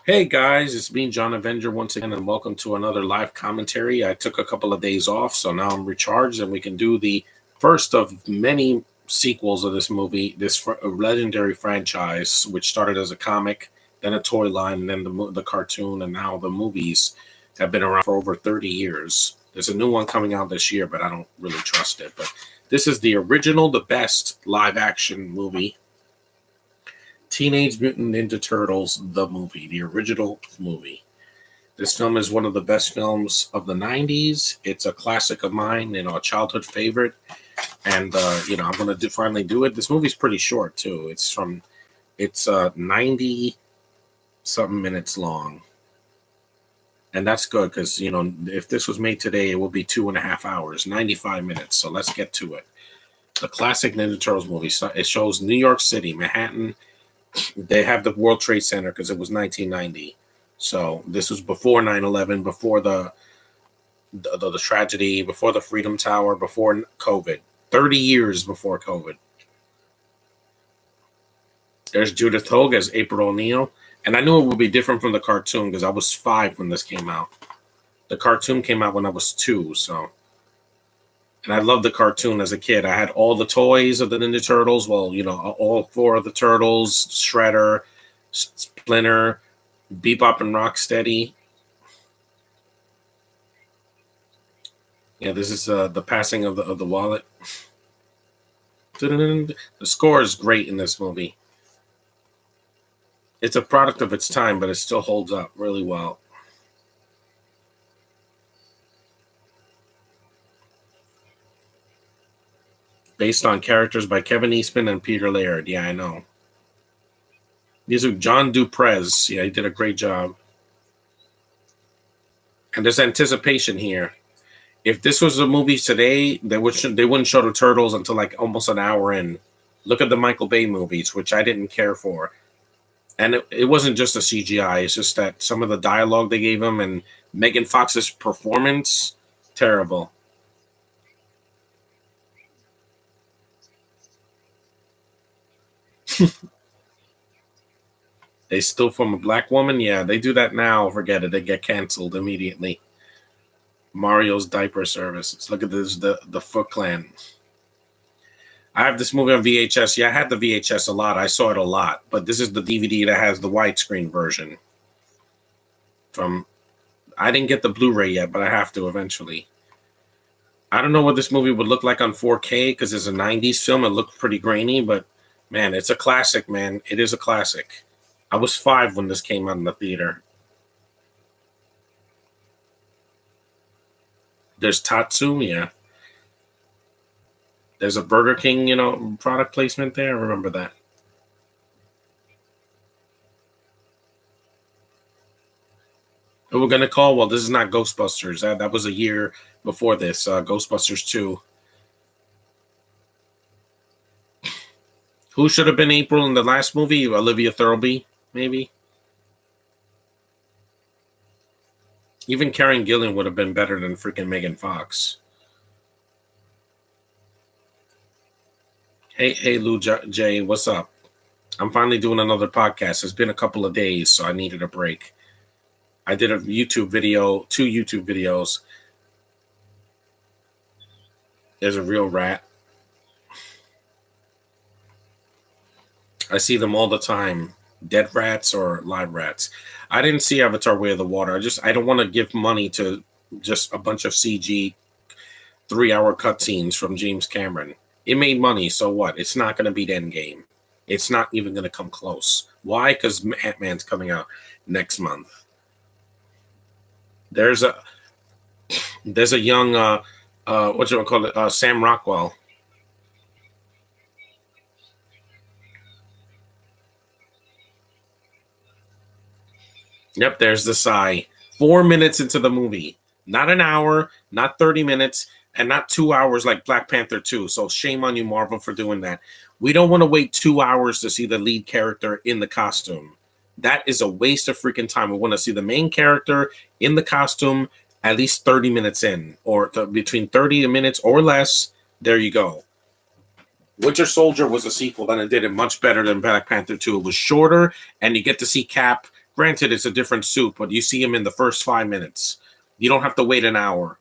Hey guys, it's me, John Avenger, once again, and welcome to another live commentary. I took a couple of days off, so now I'm recharged, and we can do the first of many sequels of this movie, this legendary franchise, which started as a comic, then a toy line, and then the cartoon, and now the movies have been around for over 30 years. There's a new one coming out this year, but I don't really trust it. But this is the original, the best live-action movie. Teenage Mutant Ninja Turtles, the movie, the original movie. This film is one of the best films of the 90s. It's a classic of mine, a childhood favorite. And, I'm going to finally do it. This movie's pretty short, too. It's 90-something minutes long. And that's good because, if this was made today, it would be 2.5 hours, 95 minutes. So let's get to it. The classic Ninja Turtles movie. It shows New York City, Manhattan. They have the World Trade Center because it was 1990. So this was before 9/11, before the tragedy, before the Freedom Tower, before COVID. 30 years before COVID. There's Judith Hoag as April O'Neil. And I knew it would be different from the cartoon because I was 5 when this came out. The cartoon came out when I was 2, so... And I loved the cartoon as a kid. I had all the toys of the Ninja Turtles. Well, all 4 of the Turtles, Shredder, Splinter, Bebop and Rocksteady. Yeah, this is the passing of the wallet. The score is great in this movie. It's a product of its time, but it still holds up really well. Based on characters by Kevin Eastman and Peter Laird. Yeah, I know. These are John Duprez. Yeah, he did a great job. And there's anticipation here. If this was a movie today, they wouldn't show the Turtles until like almost an hour in. Look at the Michael Bay movies, which I didn't care for. And it wasn't just a CGI. It's just that some of the dialogue they gave him and Megan Fox's performance, terrible. They steal from a black woman? Yeah, they do that now. Forget it. They get canceled immediately. Mario's diaper services. Look at this, the Foot Clan. I have this movie on VHS. Yeah, I had the VHS a lot. I saw it a lot. But this is the DVD that has the widescreen version. I didn't get the Blu-ray yet, but I have to eventually. I don't know what this movie would look like on 4K because it's a 90s film. It looked pretty grainy, but man, it's a classic, man. It is a classic. I was 5 when this came out in the theater. There's Tatsuya. There's a Burger King, product placement there. I remember that. Who we're going to call? Well, this is not Ghostbusters. That was a year before this. Ghostbusters 2. Who should have been April in the last movie? Olivia Thirlby, maybe? Even Karen Gillan would have been better than freaking Megan Fox. Hey, Lou J, what's up? I'm finally doing another podcast. It's been a couple of days, so I needed a break. I did a YouTube video, 2 YouTube videos. There's a real rat. I see them all the time. Dead rats or live rats. I didn't see Avatar Way of the Water. I don't want to give money to just a bunch of CG 3-hour cutscenes from James Cameron. It made money, so what? It's not going to beat Endgame. It's not even going to come close. Why? Because Ant-Man's coming out next month. There's a young Sam Rockwell. Yep, there's the sigh. 4 minutes into the movie. Not an hour, not 30 minutes, and not 2 hours like Black Panther 2. So shame on you, Marvel, for doing that. We don't want to wait 2 hours to see the lead character in the costume. That is a waste of freaking time. We want to see the main character in the costume at least 30 minutes in, or between 30 minutes or less. There you go. Winter Soldier was a sequel, and it did it much better than Black Panther 2. It was shorter, and you get to see Cap Granted, it's a different suit, but you see him in the first 5 minutes. You don't have to wait an hour.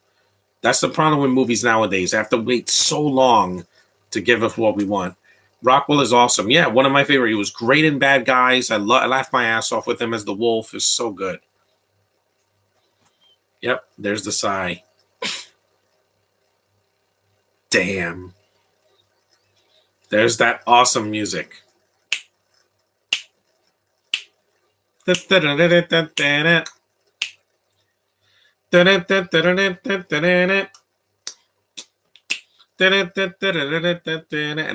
That's the problem with movies nowadays. I have to wait so long to give us what we want. Rockwell is awesome. Yeah, one of my favorite. He was great in Bad Guys. I laughed my ass off with him as the Wolf. Is so good. Yep, there's the sigh. Damn. There's that awesome music. And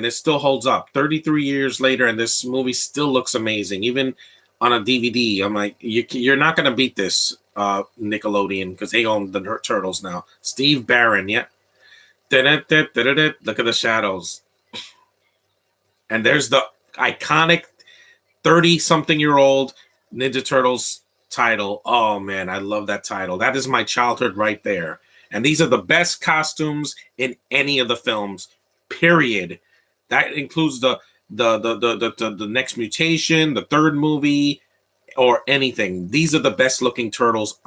it still holds up 33 years later, and this movie still looks amazing, even on a DVD. I'm like, you're not going to beat this, Nickelodeon, because they own the Turtles now. Steve Barron, yeah. Look at the shadows. And there's the iconic 30-something-year-old Ninja Turtles title. Oh, man, I love that title. That is my childhood right there. And these are the best costumes in any of the films, period. That includes the Next Mutation, the third movie, or anything. These are the best looking turtles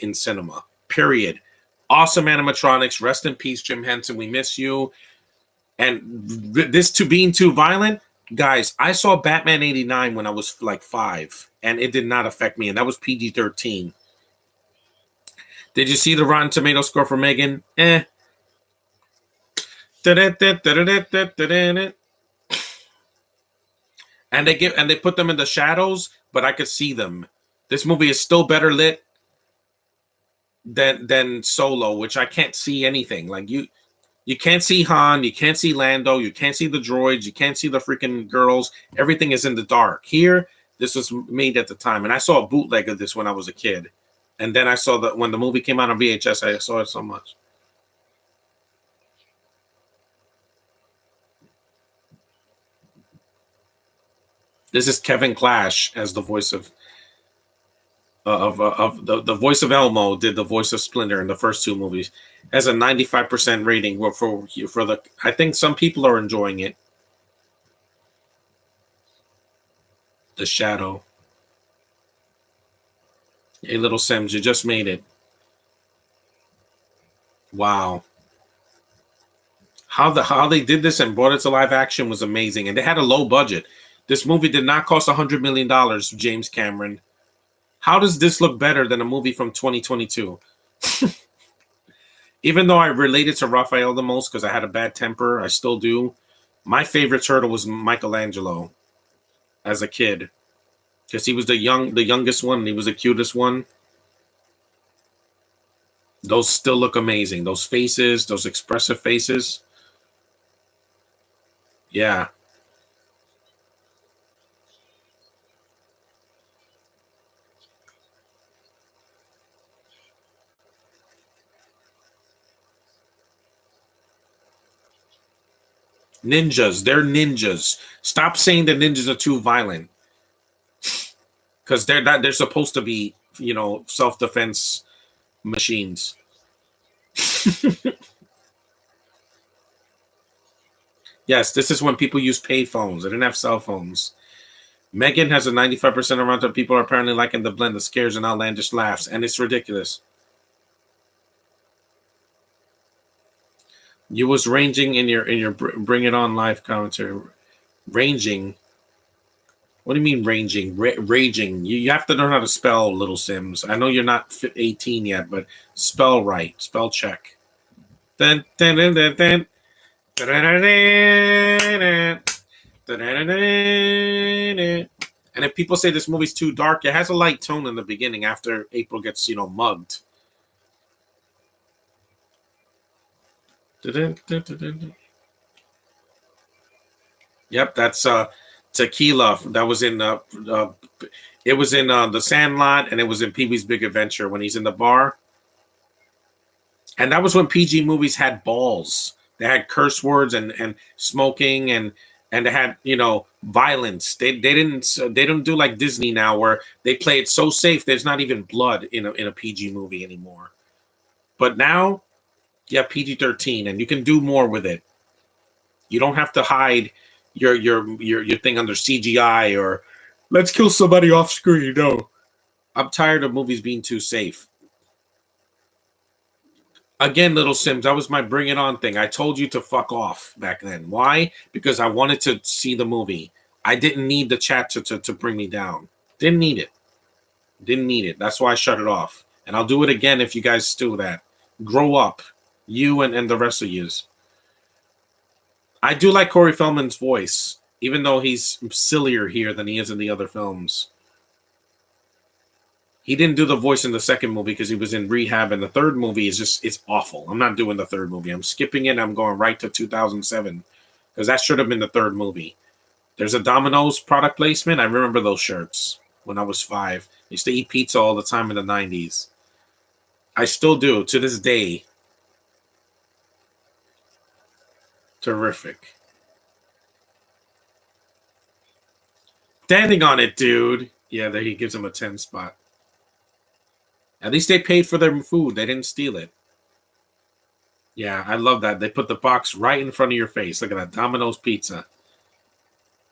in cinema, period. Awesome animatronics. Rest in peace, Jim Henson. We miss you. And this to being too violent, guys, I saw Batman 89 when I was like 5, and it did not affect me, and that was PG-13. Did you see the Rotten Tomato score for Megan? And they put them in the shadows, but I could see them. This movie is still better lit than Solo, which I can't see anything. Like you can't see Han, you can't see Lando, you can't see the droids, you can't see the freaking girls. Everything is in the dark. Here, this was made at the time, and I saw a bootleg of this when I was a kid. And then I saw that when the movie came out on VHS, I saw it so much. This is Kevin Clash as the voice of the voice of Elmo. Did the voice of Splinter in the first 2 movies. Has a 95% rating for the. I think some people are enjoying it. The Shadow. Hey, little Sims, you just made it. Wow. How they did this and brought it to live action was amazing. And they had a low budget. This movie did not cost $100 million, James Cameron. How does this look better than a movie from 2022? Even though I related to Raphael the most because I had a bad temper, I still do. My favorite turtle was Michelangelo as a kid. Because he was the youngest one, and he was the cutest one. Those still look amazing. Those faces, those expressive faces. Yeah. Ninjas. They're ninjas. Stop saying that ninjas are too violent. Because they're supposed to be, self-defense machines. Yes, this is when people use pay phones. They didn't have cell phones. Megan has a 95% amount of people are apparently liking the blend of scares and outlandish laughs, and it's ridiculous. You was ranging in your Bring It On live commentary. Ranging. What do you mean ranging? Raging. You have to learn how to spell, Little Sims. I know you're not 18 yet, but spell right. Spell check. Dun, dun, dun, dun, dun. And if people say this movie's too dark, it has a light tone in the beginning after April gets, mugged. Yep, that's Tequila. That was in it was in The Sandlot, and it was in Pee-wee's Big Adventure when he's in the bar. And that was when PG movies had balls. They had curse words and smoking and they had violence. They don't do like Disney now where they play it so safe. There's not even blood in a PG movie anymore. But now, yeah, PG-13, and you can do more with it. You don't have to hide your thing under CGI or let's kill somebody off screen. No, I'm tired of movies being too safe. Again, Little Sims, that was my bring it on thing. I told you to fuck off back then. Why? Because I wanted to see the movie. I didn't need the chat to bring me down. Didn't need it. Didn't need it. That's why I shut it off. And I'll do it again if you guys do that. Grow up. You and the rest of yous. I do like Corey Feldman's voice, even though he's sillier here than he is in the other films. He didn't do the voice in the second movie because he was in rehab, and the third movie is just, it's awful. I'm not doing the third movie. I'm skipping it. I'm going right to 2007 because that should have been the third movie. There's a Domino's product placement. I remember those shirts when I was 5. I used to eat pizza all the time in the 90s. I still do to this day. Terrific. Standing on it, dude. Yeah, there he gives him a 10 spot. At least they paid for their food. They didn't steal it. Yeah, I love that. They put the box right in front of your face. Look at that. Domino's pizza.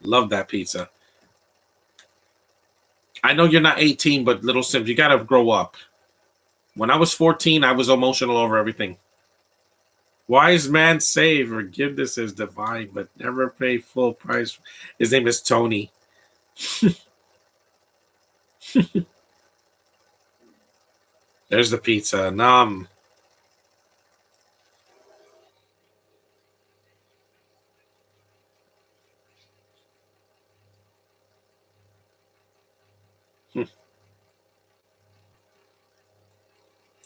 Love that pizza. I know you're not 18, but Little Sims, you got to grow up. When I was 14, I was emotional over everything. Wise man say forgiveness is divine, but never pay full price. His name is Tony. There's the pizza. Nom.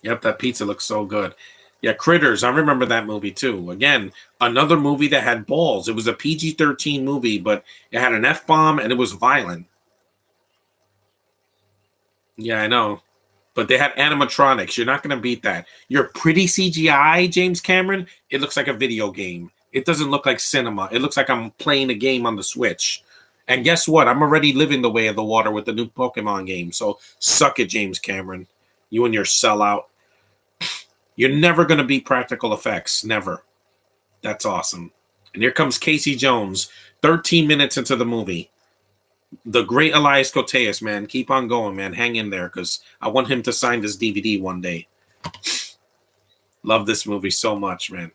Yep, that pizza looks so good. Yeah, Critters. I remember that movie too. Again, another movie that had balls. It was a PG-13 movie, but it had an F-bomb and it was violent. Yeah, I know. But they had animatronics. You're not going to beat that. Your pretty CGI, James Cameron, it looks like a video game. It doesn't look like cinema. It looks like I'm playing a game on the Switch. And guess what? I'm already living the way of the water with the new Pokemon game. So suck it, James Cameron. You and your sellout. You're never going to beat practical effects. Never. That's awesome. And here comes Casey Jones, 13 minutes into the movie. The great Elias Koteas, man. Keep on going, man. Hang in there because I want him to sign this DVD one day. Love this movie so much, man.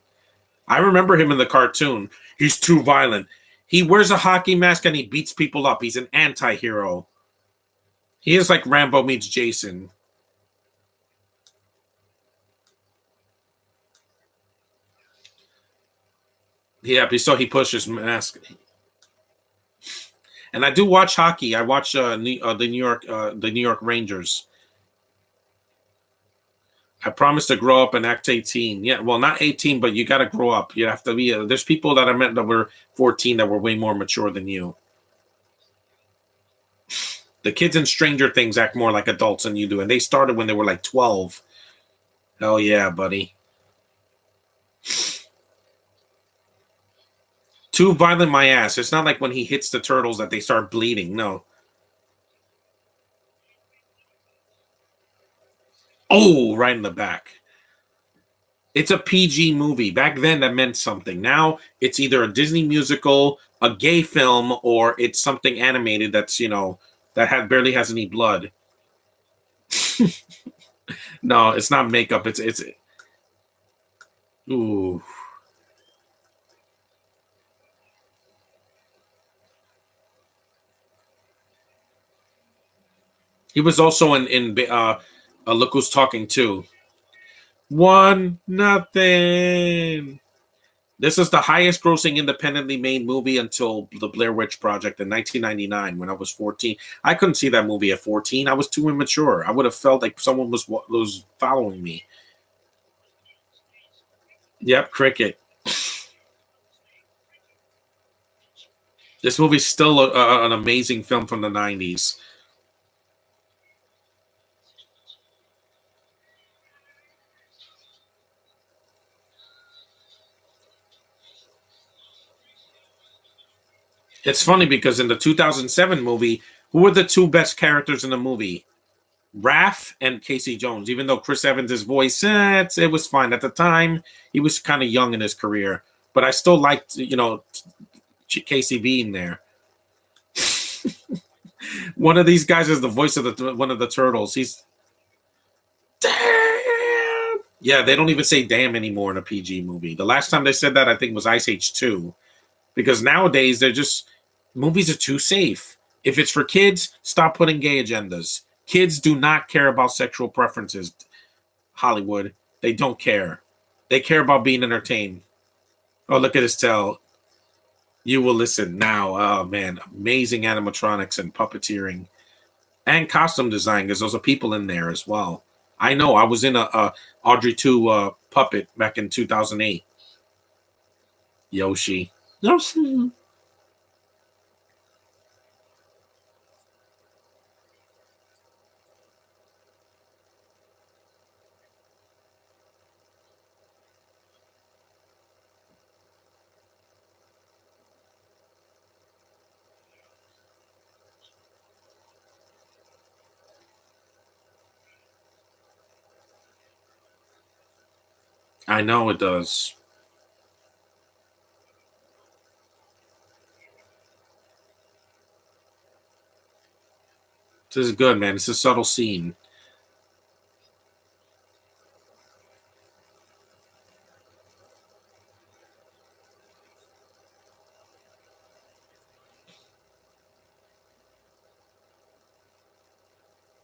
I remember him in the cartoon. He's too violent. He wears a hockey mask and he beats people up. He's an anti-hero. He is like Rambo meets Jason. Yeah, so he pushes mask. And I do watch hockey. I watch the New York Rangers. I promise to grow up and act 18. Yeah, well, not 18, but you got to grow up. You have to be. There's people that I met that were 14 that were way more mature than you. The kids in Stranger Things act more like adults than you do, and they started when they were like 12. Hell yeah, buddy. Too violent, my ass. It's not like when he hits the turtles that they start bleeding. No. Oh, right in the back. It's a PG movie. Back then, that meant something. Now, it's either a Disney musical, a gay film, or it's something animated that's, that barely has any blood. No, it's not makeup. It's. Ooh. He was also in Look Who's Talking too. 1-0. This is the highest grossing independently made movie until The Blair Witch Project in 1999 when I was 14. I couldn't see that movie at 14. I was too immature. I would have felt like someone was following me. Yep, cricket. This movie's still an amazing film from the 90s. It's funny because in the 2007 movie, who were the two best characters in the movie? Raph and Casey Jones. Even though Chris Evans' voice, it was fine at the time. He was kind of young in his career, but I still liked, Casey being there. One of these guys is the voice of the one of the turtles. He's damn. Yeah, they don't even say damn anymore in a PG movie. The last time they said that, I think, was Ice Age 2. Because nowadays they're just movies are too safe. If it's for kids, stop putting gay agendas. Kids do not care about sexual preferences. Hollywood, they don't care. They care about being entertained. Oh, look at his tail. You will listen now. Oh man, amazing animatronics and puppeteering and costume design because those are people in there as well. I know. I was in a Audrey 2 puppet back in 2008. Yoshi. Yoshi. I know it does. This is good, man. It's a subtle scene.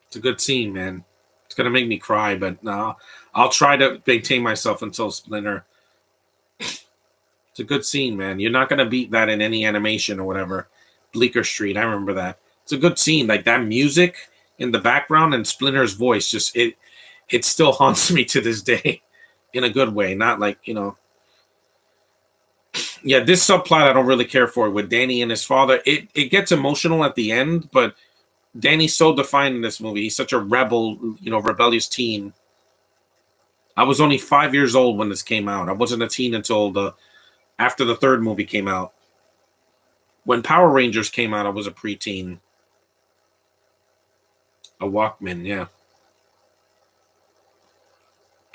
It's a good scene, man. It's gonna make me cry, but no, I'll try to maintain myself until Splinter. It's a good scene, man. You're not gonna beat that in any animation or whatever. Bleecker Street, I remember that. It's a good scene, like that music in the background and Splinter's voice. Just it still haunts me to this day, in a good way. Not like yeah. This subplot I don't really care for with Danny and his father. It gets emotional at the end, but Danny's so defined in this movie. He's such a rebel, rebellious teen. I was only 5 years old when this came out. I wasn't a teen until the after the third movie came out. When Power Rangers came out, I was a preteen. A Walkman, yeah.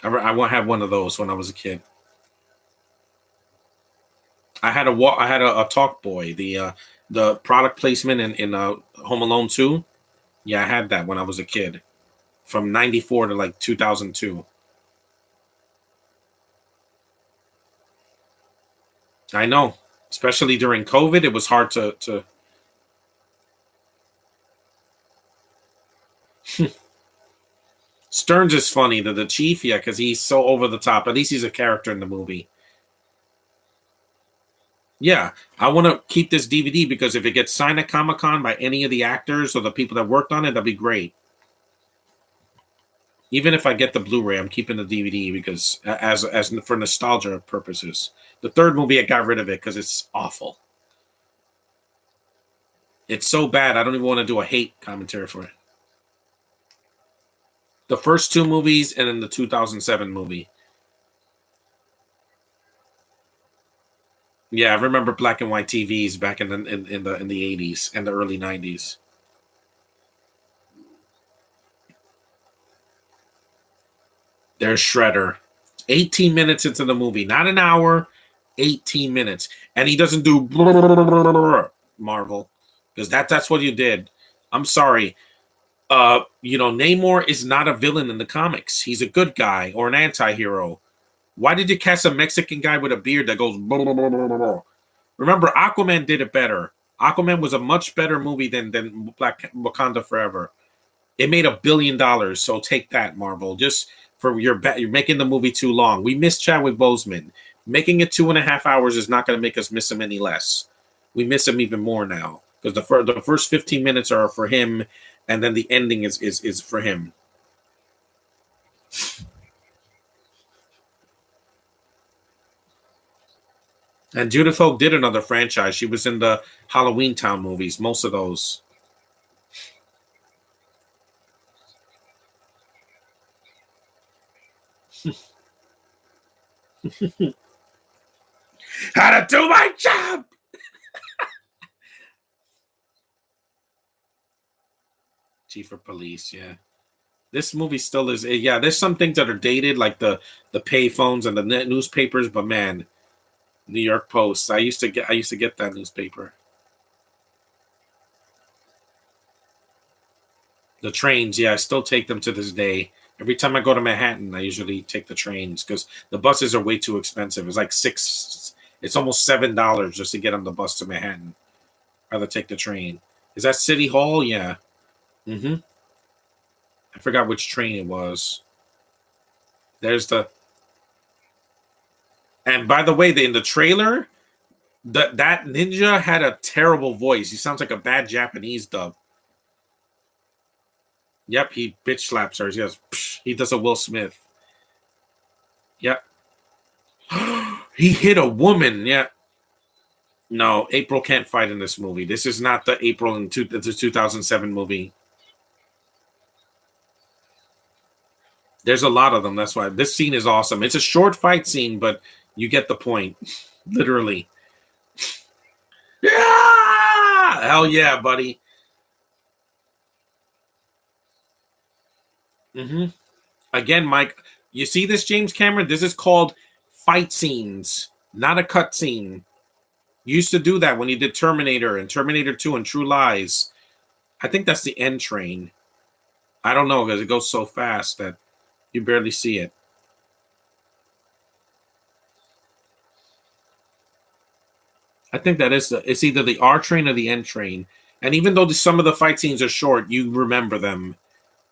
I had one of those when I was a kid. I had a Talk Boy, the product placement in Home Alone 2. Yeah, I had that when I was a kid, from '94 to like 2002. I know, especially during COVID, it was hard to. Stearns is funny, the chief, yeah, because he's so over the top. At least he's a character in the movie. Yeah, I want to keep this DVD because if it gets signed at Comic Con by any of the actors or the people that worked on it, that'd be great. Even if I get the Blu-ray, I'm keeping the DVD because as for nostalgia purposes. The third movie, I got rid of it because it's awful. It's so bad. I don't even want to do a hate commentary for it. The first two movies and then the 2007 movie. Yeah, I remember black and white TVs back in the 80s and the early 90s. There's Shredder. 18 minutes into the movie, not an hour, 18 minutes. And he doesn't do Marvel because that's what you did. I'm sorry. Namor is not a villain in the comics. He's a good guy or an anti-hero. Why did you cast a Mexican guy with a beard that goes blah, blah, blah, blah, blah? Remember, Aquaman did it better. Aquaman was a much better movie than Black Wakanda Forever. It made $1 billion, so take that, Marvel. Just for you're making the movie too long. We miss Chadwick Boseman. Making it 2.5 hours is not going to make us miss him any less. We miss him even more now because the first 15 minutes are for him, and then the ending is for him. And Judith Hogue did another franchise. She was in the Halloween Town movies, most of those. How to do my job? Chief of Police, yeah. This movie still is, yeah. There's some things that are dated, like the payphones and the newspapers, but man, New York Post. I used to get that newspaper. The trains, yeah, I still take them to this day. Every time I go to Manhattan, I usually take the trains because the buses are way too expensive. It's like it's almost $7 just to get on the bus to Manhattan. I'd rather take the train. Is that City Hall? Yeah. Mm-hmm. I forgot which train it was. There's the. And by the way, in the trailer, that ninja had a terrible voice. He sounds like a bad Japanese dub. Yep, he bitch slaps her. He goes, psh, he does a Will Smith. Yep. He hit a woman. Yeah. No, April can't fight in this movie. This is not the April in the 2007 movie. There's a lot of them. That's why this scene is awesome. It's a short fight scene, but you get the point. Literally. Yeah! Hell yeah, buddy. Hmm. Again, Mike, you see this, James Cameron? This is called fight scenes, not a cut scene. You used to do that when you did Terminator and Terminator 2 and True Lies. I think that's the end train. I don't know because it goes so fast that you barely see it. I think that is it's either the R train or the N train. And even though some of the fight scenes are short, you remember them.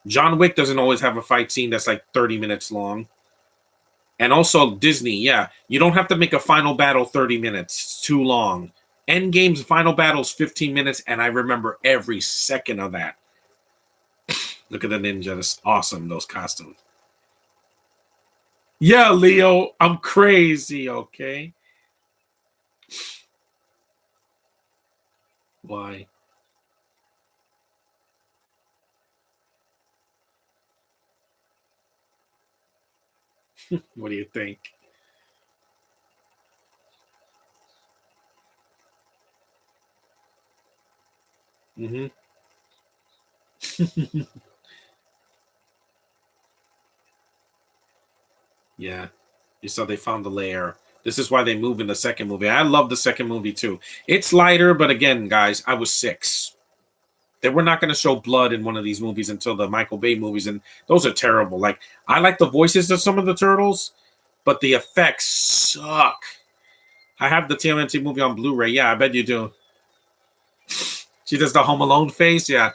John Wick doesn't always have a fight scene that's like 30 minutes long. And also Disney, yeah, you don't have to make a final battle 30 minutes. It's too long. Endgame's final battle's 15 minutes, and I remember every second of that. Look at the ninja. That's awesome, those costumes. Yeah, Leo, I'm crazy, okay? Why? What do you think? Hmm. Yeah. You saw they found the lair. This is why they move in the second movie. I love the second movie too. It's lighter, but again, guys, I was 6. They were not going to show blood in one of these movies until the Michael Bay movies, and those are terrible. Like, I like the voices of some of the turtles, but the effects suck. I have the TMNT movie on Blu-ray. Yeah, I bet you do. She does the Home Alone face. Yeah,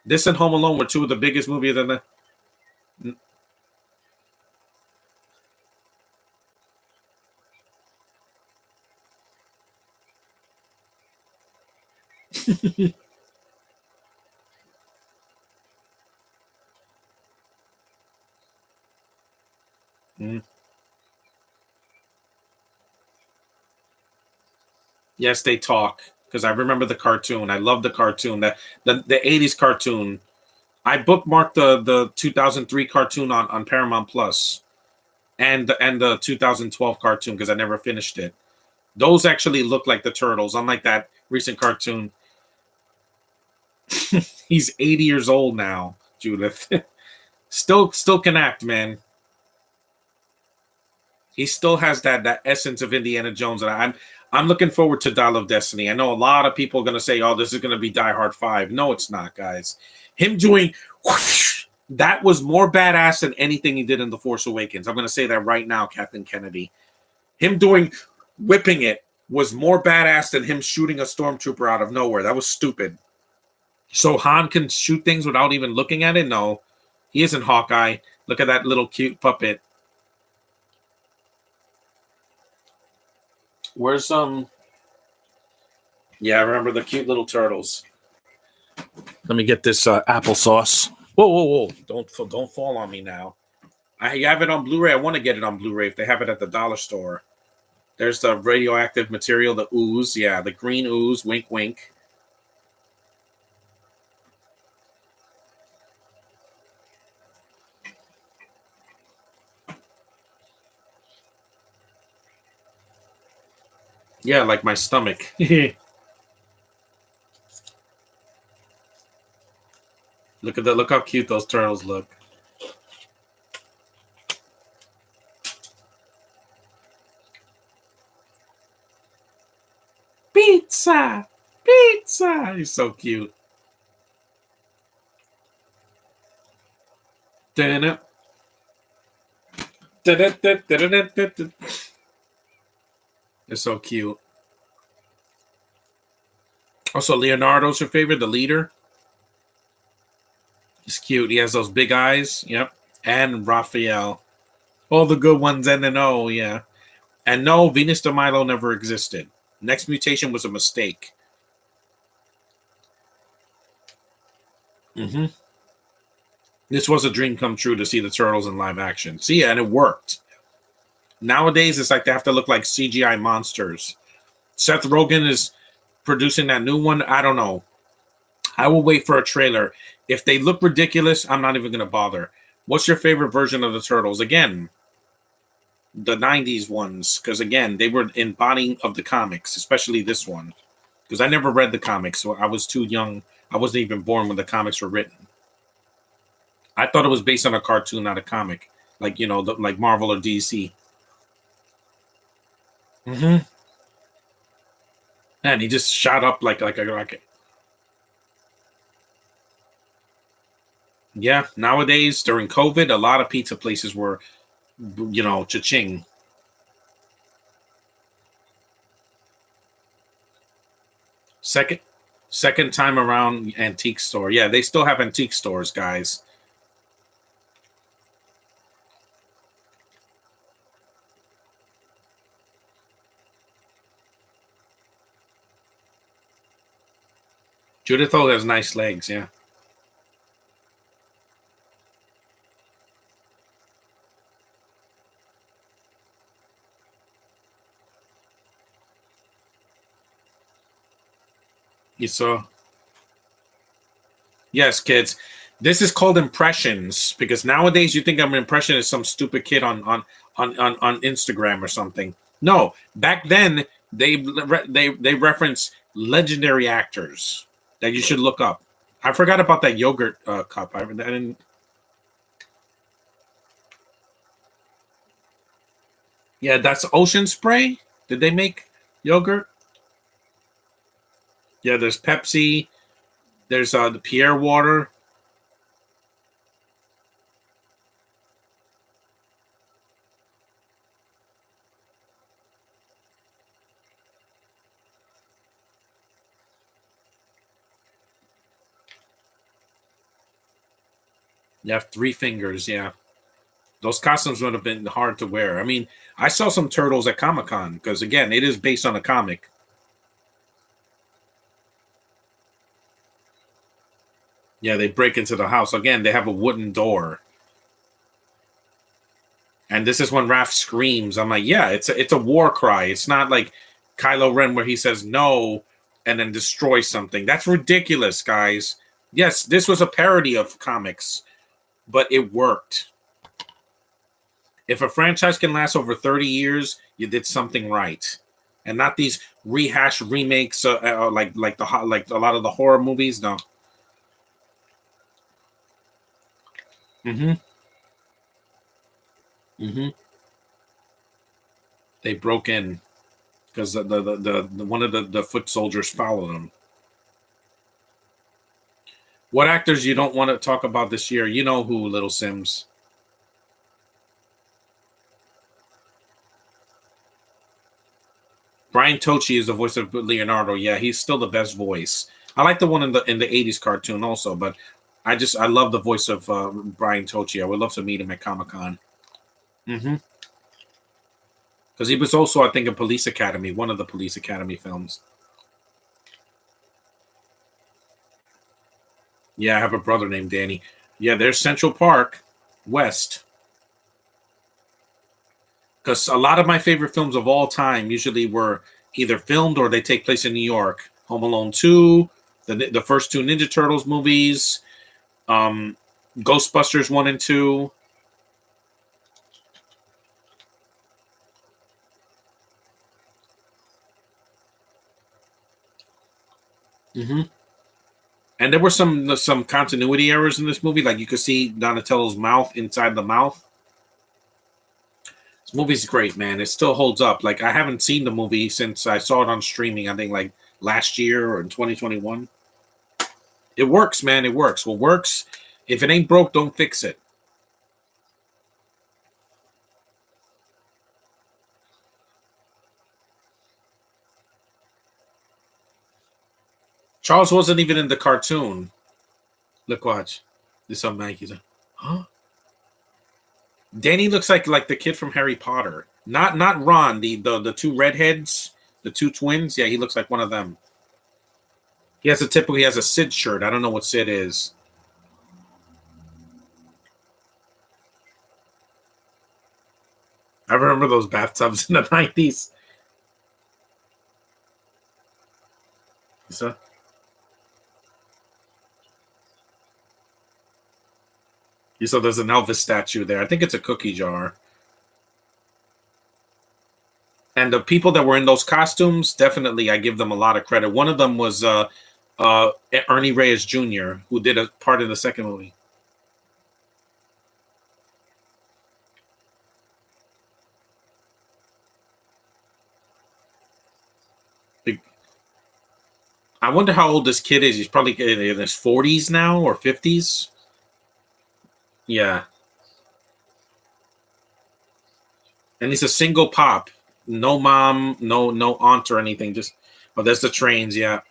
this and Home Alone were two of the biggest movies in the. Mm. Yes, they talk because I remember the cartoon. I love the cartoon. The 80s cartoon. I bookmarked the 2003 cartoon on Paramount Plus and the 2012 cartoon because I never finished it. Those actually look like the turtles, unlike that recent cartoon. He's 80 years old now, Judith. Still can act, man. He still has that essence of Indiana Jones, and I'm looking forward to Dial of Destiny. I know a lot of people are gonna say, "Oh, this is gonna be Die Hard 5." No, it's not, guys. Him doing whoosh, that was more badass than anything he did in The Force Awakens. I'm gonna say that right now, Kathleen Kennedy. Him doing whipping it was more badass than him shooting a stormtrooper out of nowhere. That was stupid. So Han can shoot things without even looking at it? No. He isn't Hawkeye. Look at that little cute puppet. Where's Yeah, I remember the cute little turtles. Let me get this applesauce. Whoa, whoa, whoa! Don't fall on me now. I have it on Blu-ray. I want to get it on Blu-ray if they have it at the dollar store. There's the radioactive material, the ooze. Yeah, the green ooze. Wink, wink. Yeah, like my stomach. Look how cute those turtles look. Pizza, pizza. He's so cute. Da-da-da. Da-da-da-da-da-da-da. It's so cute. Also, Leonardo's your favorite, the leader. He's cute. He has those big eyes. Yep. And Raphael. All the good ones and an O, yeah. And no, Venus de Milo never existed. Next mutation was a mistake. Hmm. This was a dream come true to see the turtles in live action. See, and it worked. Nowadays, it's like they have to look like CGI monsters. Seth Rogen is producing that new one. I don't know. I will wait for a trailer. If they look ridiculous, I'm not even going to bother. What's your favorite version of the turtles? Again, the 90s ones, because again, they were embodying of the comics, especially this one. Because I never read the comics, so I was too young. I wasn't even born when the comics were written. I thought it was based on a cartoon, not a comic, like like Marvel or DC. Mm-hmm. And he just shot up like a rocket. Yeah, nowadays during COVID, a lot of pizza places were, cha-ching. Second, second time around antique store. Yeah, they still have antique stores, guys. Judith O has nice legs. Yeah, you saw. Yes, kids. This is called impressions because nowadays you think I'm an impression is some stupid kid on Instagram or something. No, back then they reference legendary actors that you should look up. I forgot about that yogurt cup. I didn't. Yeah, that's Ocean Spray. Did they make yogurt? Yeah, there's Pepsi. There's the Pierre water. You have three fingers. Yeah, those costumes would have been hard to wear. I mean, I saw some turtles at Comic Con because again, it is based on a comic. Yeah, they break into the house again. They have a wooden door, and this is when Raph screams. I'm like, yeah, it's a war cry. It's not like Kylo Ren where he says no and then destroys something. That's ridiculous, guys. Yes, this was a parody of comics, but it worked. If a franchise can last over 30 years, you did something right, and not these rehash remakes like a lot of the horror movies. No. Mm-hmm. Mm-hmm. They broke in because the one of the foot soldiers followed them. What actors you don't want to talk about this year? You know who, Little Sims. Brian Tochi is the voice of Leonardo. Yeah, he's still the best voice. I like the one in the '80s cartoon also, but I love the voice of Brian Tochi. I would love to meet him at Comic Con. Mm-hmm. Because he was also, I think, in Police Academy, one of the Police Academy films. Yeah, I have a brother named Danny. Yeah, there's Central Park West. Because a lot of my favorite films of all time usually were either filmed or they take place in New York. Home Alone 2, the first two Ninja Turtles movies, um, Ghostbusters 1 and 2. Mm-hmm. And there were some continuity errors in this movie. Like you could see Donatello's mouth inside the mouth. This movie's great, man. It still holds up. Like I haven't seen the movie since I saw it on streaming. I think like last year or in 2021. It works, man. It works. What works? If it ain't broke, don't fix it. Charles wasn't even in the cartoon. Look, watch. This on Maggie's. Huh? Danny looks like the kid from Harry Potter. Not Ron. The two redheads, the two twins. Yeah, he looks like one of them. He has a Sid shirt. I don't know what Sid is. I remember those bathtubs in the 90s. So, you saw there's an Elvis statue there. I think it's a cookie jar. And the people that were in those costumes, definitely, I give them a lot of credit. One of them was Ernie Reyes Jr., who did a part in the second movie. I wonder how old this kid is. He's probably in his 40s now or 50s. Yeah. And he's a single pop. No mom, no aunt or anything. Just, oh, there's the trains. Yeah.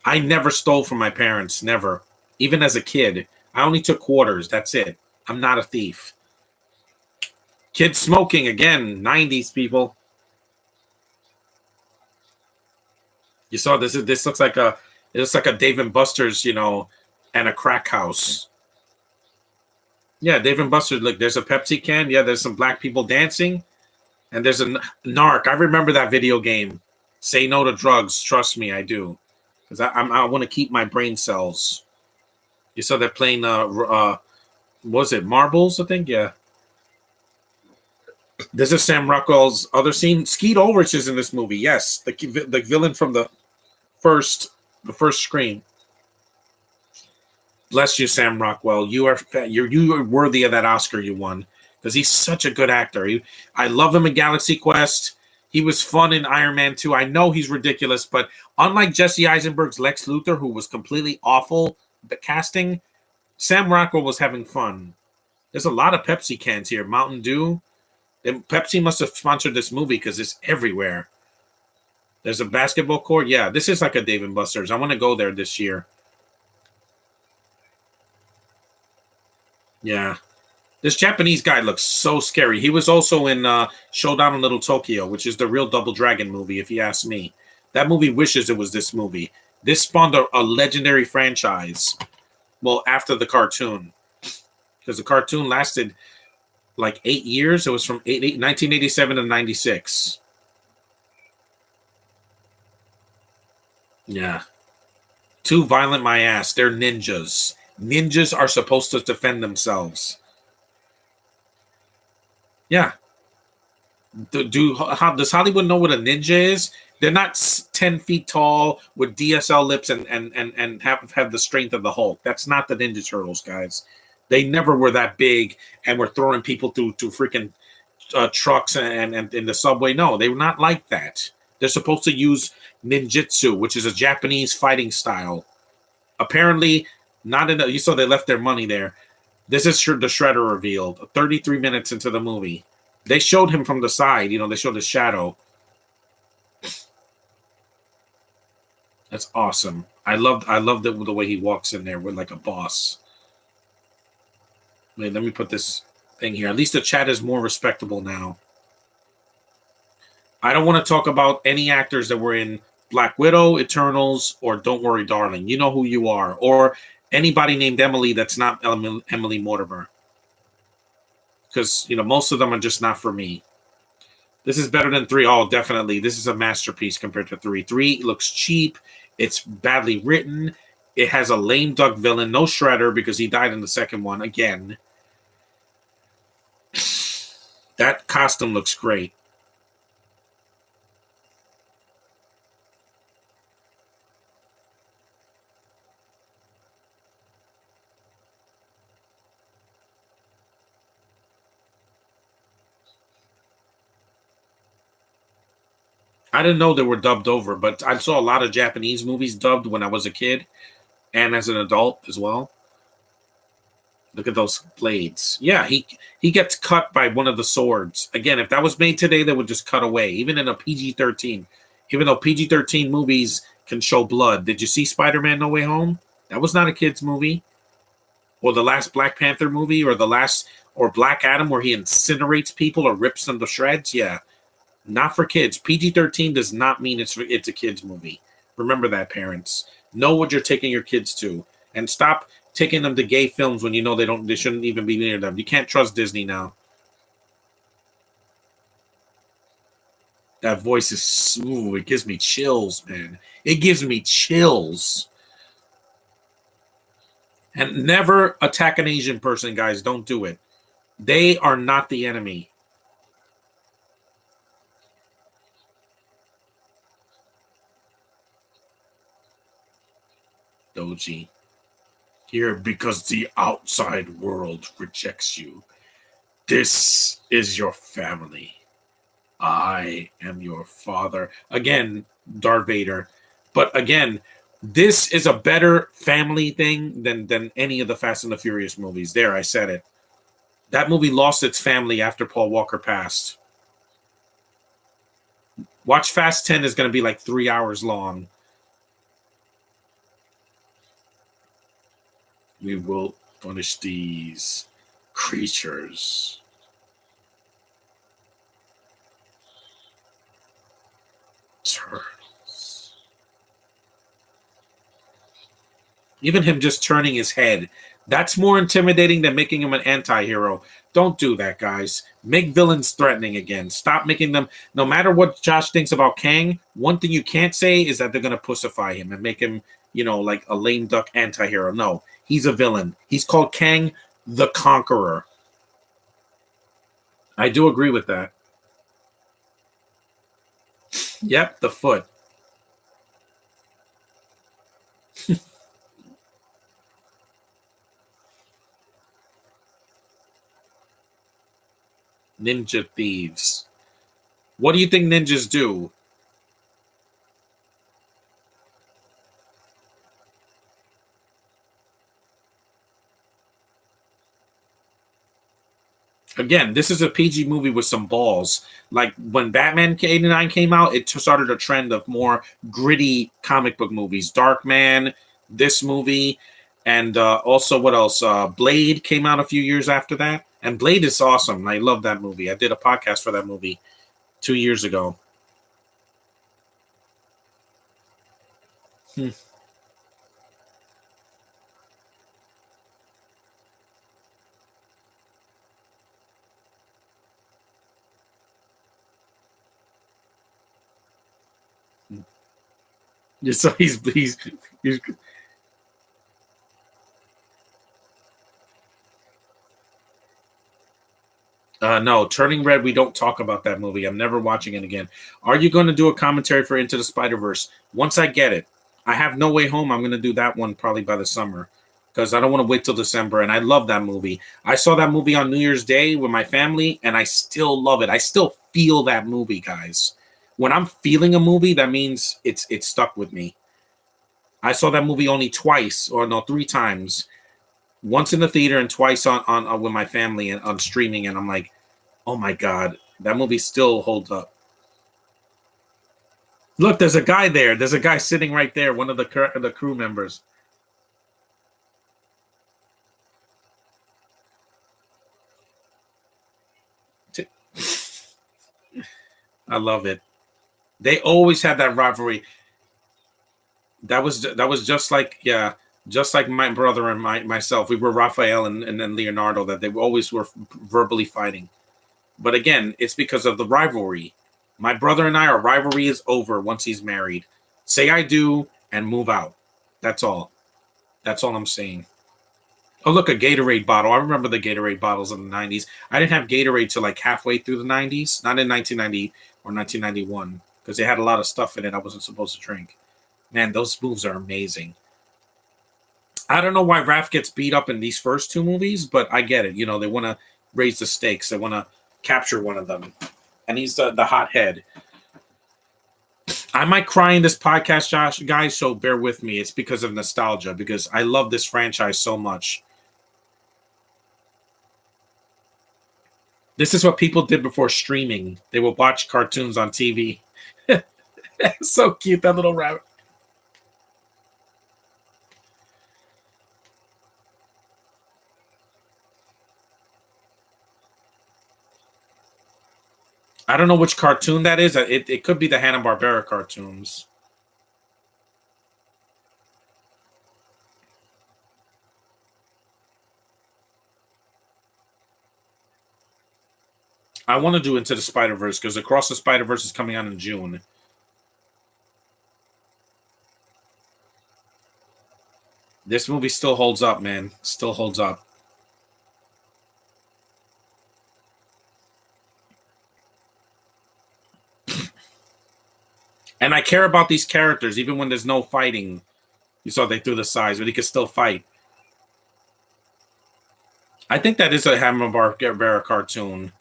I never stole from my parents. Never. Even as a kid. I only took quarters. That's it. I'm not a thief. Kids smoking again. 90s people. You saw this. This looks like it looks like a Dave and Buster's, and a crack house. Yeah, Dave and Buster's. Look, there's a Pepsi can. Yeah, there's some black people dancing, and there's a narc. I remember that video game. Say no to drugs. Trust me, I do, because I want to keep my brain cells. You saw that playing. Was it marbles? I think. Yeah. This is Sam Rockwell's other scene. Skeet Ulrich is in this movie. Yes, the villain from first the first screen. Bless you, Sam Rockwell. You are worthy of that Oscar you won because he's such a good actor. I love him in Galaxy Quest. He was fun in Iron Man 2. I know he's ridiculous, but unlike Jesse Eisenberg's Lex Luthor, who was completely awful, the casting, Sam Rockwell was having fun. There's a lot of Pepsi cans here. Mountain Dew. Pepsi must have sponsored this movie because it's everywhere. There's a basketball court. Yeah, this is like a Dave and Buster's. I want to go there this year. Yeah. This Japanese guy looks so scary. He was also in Showdown in Little Tokyo, which is the real Double Dragon movie, if you ask me. That movie wishes it was this movie. This spawned a legendary franchise. Well, after the cartoon. Because the cartoon lasted like 8 years. It was from 1987 to 96. Yeah. Too violent, my ass. They're ninjas. Ninjas are supposed to defend themselves. Yeah. Does Hollywood know what a ninja is? They're not 10 feet tall with DSL lips and have the strength of the Hulk. That's not the Ninja Turtles, guys. They never were that big and were throwing people through freaking trucks and in the subway. No, they were not like that. They're supposed to use ninjutsu, which is a Japanese fighting style. Apparently, not enough. You saw they left their money there. This is the Shredder revealed 33 minutes into the movie. They showed him from the side. They showed his shadow. That's awesome. I loved the way he walks in there with like a boss. Wait, let me put this thing here. At least the chat is more respectable now. I don't want to talk about any actors that were in Black Widow, Eternals, or Don't Worry, Darling. You know who you are. Or anybody named Emily that's not Emily Mortimer. Because, most of them are just not for me. This is better than 3. Oh, definitely. This is a masterpiece compared to 3. 3 looks cheap. It's badly written. It has a lame duck villain. No Shredder because he died in the second one again. That costume looks great. I didn't know they were dubbed over, but I saw a lot of Japanese movies dubbed when I was a kid and as an adult as well. Look at those blades. Yeah, he gets cut by one of the swords. Again, if that was made today, they would just cut away, even in a PG-13. Even though PG-13 movies can show blood. Did you see Spider-Man No Way Home? That was not a kid's movie. Or the last Black Panther movie, or the last, or Black Adam, where he incinerates people or rips them to shreds. Yeah, not for kids. PG-13 does not mean it's a kids movie. Remember that, parents. Know what you're taking your kids to, and stop taking them to gay films when you know they shouldn't even be near them. You can't trust Disney now. That voice is, ooh, it gives me chills, man. It gives me chills. And never attack an Asian person, guys. Don't do it. They are not the enemy. Doji. Here because the outside world rejects you. This is your family. I am your father. Again, Darth Vader. But again, this is a better family thing than any of the Fast and the Furious movies. There, I said it. That movie lost its family after Paul Walker passed. Watch Fast 10 is going to be like 3 hours long. We will punish these creatures. Turtles. Even him just turning his head, that's more intimidating than making him an anti-hero. Don't do that, guys. Make villains threatening again. Stop making them, no matter what Josh thinks about Kang, one thing you can't say is that they're going to pussify him and make him, like a lame duck anti-hero. No, he's a villain. He's called Kang the Conqueror. I do agree with that. Yep, the foot. Ninja thieves. What do you think ninjas do? Again, this is a PG movie with some balls. Like when Batman '89 came out, it started a trend of more gritty comic book movies. Darkman, this movie, and also what else? Blade came out a few years after that, and Blade is awesome. I love that movie. I did a podcast for that movie 2 years ago. Hmm. So he's no, Turning Red. We don't talk about that movie. I'm never watching it again. Are you going to do a commentary for Into the Spider Verse once I get it? I have No Way Home. I'm going to do that one probably by the summer because I don't want to wait till December. And I love that movie. I saw that movie on New Year's Day with my family, and I still love it. I still feel that movie, guys. When I'm feeling a movie, that means it's stuck with me. I saw that movie only twice, or no, 3 times. Once in the theater and twice on with my family and on streaming, and I'm like, oh my god, that movie still holds up. Look, there's a guy there. There's a guy sitting right there, one of the crew members. I love it. They always had that rivalry. That was just like, yeah, just like my brother and myself. We were Raphael and then Leonardo. That they always were verbally fighting. But again, it's because of the rivalry. My brother and our rivalry is over once he's married. Say I do and move out. That's all. That's all I'm saying. Oh, look, a Gatorade bottle. I remember the Gatorade bottles in the 90s. I didn't have Gatorade till like halfway through the 90s, not in 1990 or 1991, because they had a lot of stuff in it I wasn't supposed to drink. Man, those moves are amazing. I don't know why Raph gets beat up in these first 2 movies, but I get it. They want to raise the stakes. They want to capture one of them. And he's the hothead. I might cry in this podcast, Josh, guys, so bear with me. It's because of nostalgia, because I love this franchise so much. This is what people did before streaming. They would watch cartoons on TV. So cute, that little rabbit. I don't know which cartoon that is. It could be the Hanna-Barbera cartoons. I want to do Into the Spider-Verse because Across the Spider-Verse is coming out in June. This movie still holds up, man. Still holds up. And I care about these characters, even when there's no fighting. You saw they threw the size, but he could still fight. I think that is a Hanna-Barbera cartoon.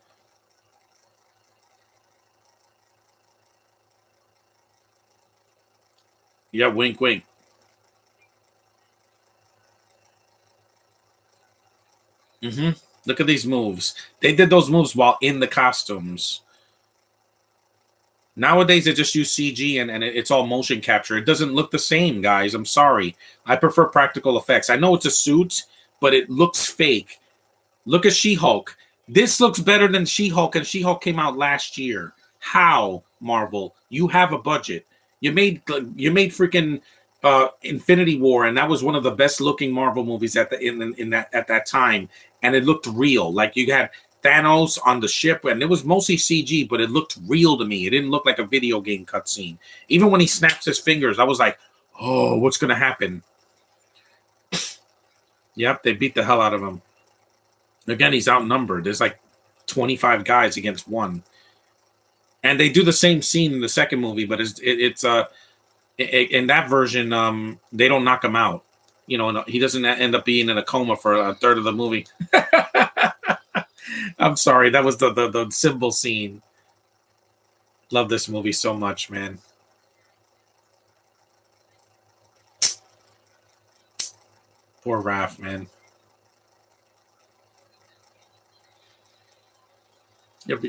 Yeah, wink, wink. Mm-hmm. Look at these moves. They did those moves while in the costumes. Nowadays, they just use CG and it's all motion capture. It doesn't look the same, guys. I'm sorry. I prefer practical effects. I know it's a suit, but it looks fake. Look at She-Hulk. This looks better than She-Hulk, and She-Hulk came out last year. How, Marvel? You have a budget. You made freaking Infinity War, and that was one of the best looking Marvel movies at that time, and it looked real. Like you had Thanos on the ship, and it was mostly CG, but it looked real to me. It didn't look like a video game cutscene. Even when he snaps his fingers, I was like, "Oh, what's gonna happen?" Yep, they beat the hell out of him. Again, he's outnumbered. There's like 25 guys against one, and they do the same scene in the second movie, but in that version, they don't knock him out. He doesn't end up being in a coma for a third of the movie. I'm sorry, that was the symbol scene. Love this movie so much, man. Poor Raph, man. Yep.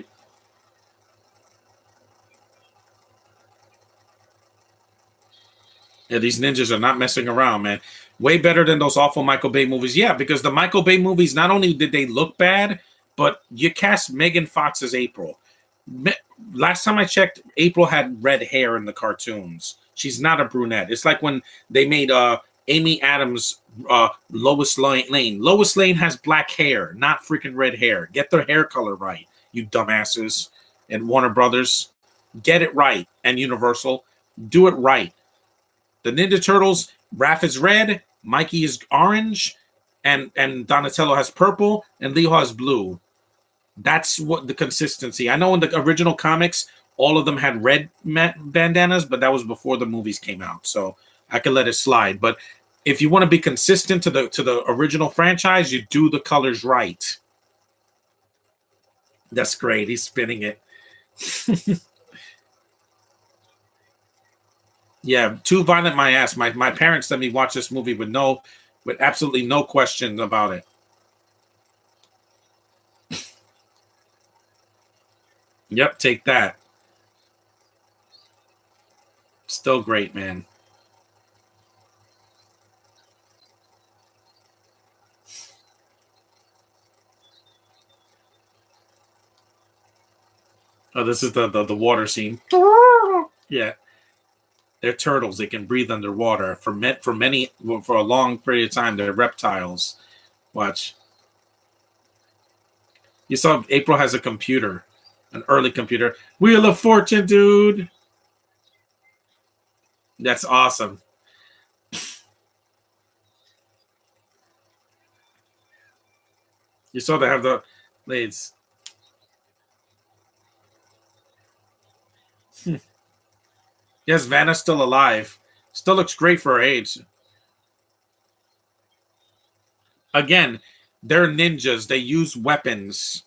Yeah, these ninjas are not messing around, man. Way better than those awful Michael Bay movies. Yeah, because the Michael Bay movies, not only did they look bad, but you cast Megan Fox as April. Me- Last time I checked, April had red hair in the cartoons. She's not a brunette. It's like when they made Amy Adams Lois Lane. Lois Lane has black hair, not freaking red hair. Get their hair color right, you dumbasses. And Warner Brothers, get it right. And Universal, do it right. The Ninja Turtles, Raph is red, Mikey is orange, and Donatello has purple, and Leo has blue. That's what the consistency. I know in the original comics, all of them had red bandanas, but that was before the movies came out, so I could let it slide. But if you want to be consistent to the original franchise, you do the colors right. That's great. He's spinning it. Yeah, too violent my ass. My parents let me watch this movie with absolutely no question about it. Yep, take that. Still great, man. Oh, this is the water scene. Yeah, they're turtles. They can breathe underwater for a long period of time. They're reptiles. Watch. You saw April has a computer, an early computer. Wheel of Fortune, dude. That's awesome. You saw they have the blades. Yes, Vanna's still alive. Still looks great for her age. Again, they're ninjas. They use weapons.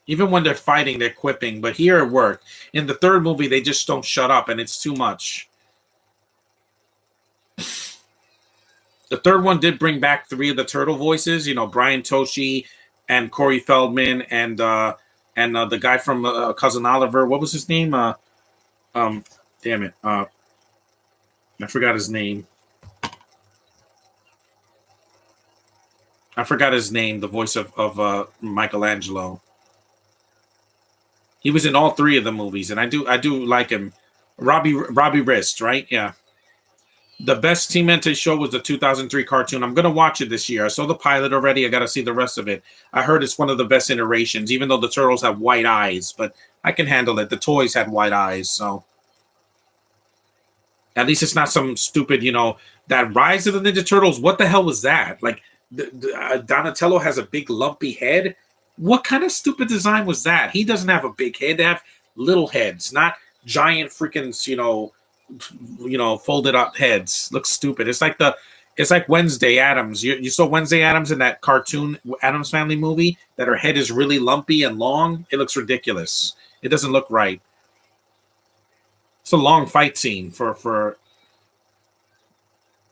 Even when they're fighting, they're quipping. But here it worked. In the third movie, they just don't shut up, and it's too much. The third one did bring back three of the turtle voices. Brian Toshi and Corey Feldman and the guy from Cousin Oliver. What was his name? Um, damn it. I forgot his name. I forgot his name. The voice of Michelangelo. He was in all three of the movies, and I do like him. Robbie Wrist, right? Yeah. The best TMNT show was the 2003 cartoon. I'm gonna watch it this year. I saw the pilot already. I got to see the rest of it. I heard it's one of the best iterations, even though the turtles have white eyes. But I can handle it. The toys had white eyes, so at least it's not some stupid, that Rise of the Ninja Turtles. What the hell was that? Like, Donatello has a big lumpy head. What kind of stupid design was that? He doesn't have a big head. They have little heads, not giant freaking, folded up heads. Looks stupid. It's like Wednesday Adams. You saw Wednesday Adams in that cartoon Adams Family movie that her head is really lumpy and long. It looks ridiculous. It doesn't look right. It's a long fight scene for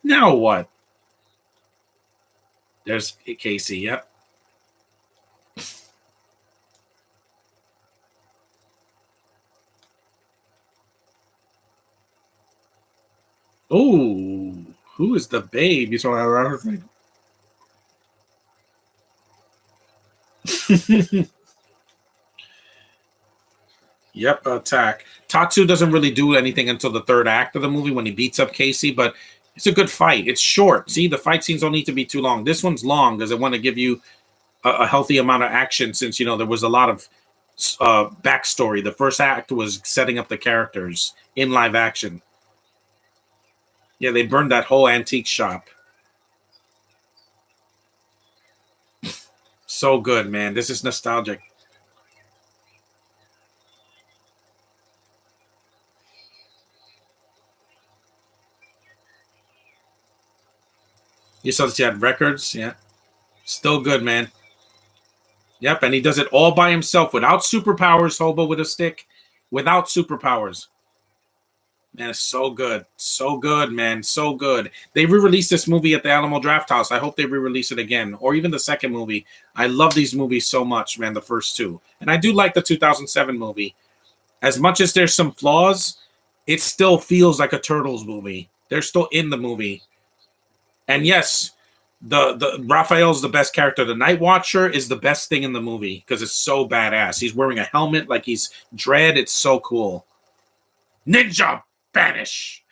now what? There's Casey. Yep. Oh, who is the babe? You saw that? Yep, attack. Tatsu doesn't really do anything until the third act of the movie when he beats up Casey, but it's a good fight. It's short. See, the fight scenes don't need to be too long. This one's long because I want to give you a healthy amount of action since, there was a lot of backstory. The first act was setting up the characters in live action. Yeah, they burned that whole antique shop. So good, man. This is nostalgic. You saw that he had records? Yeah. Still good, man. Yep, and he does it all by himself without superpowers, Hobo with a stick, without superpowers. Man, it's so good. So good, man. So good. They re-released this movie at the Alamo Draft House. I hope they re-release it again. Or even the second movie. I love these movies so much, man, the first two. And I do like the 2007 movie. As much as there's some flaws, it still feels like a Turtles movie. They're still in the movie. And yes, the Raphael's the best character. The Night Watcher is the best thing in the movie because it's so badass. He's wearing a helmet like he's Dread. It's so cool. Ninja Banish.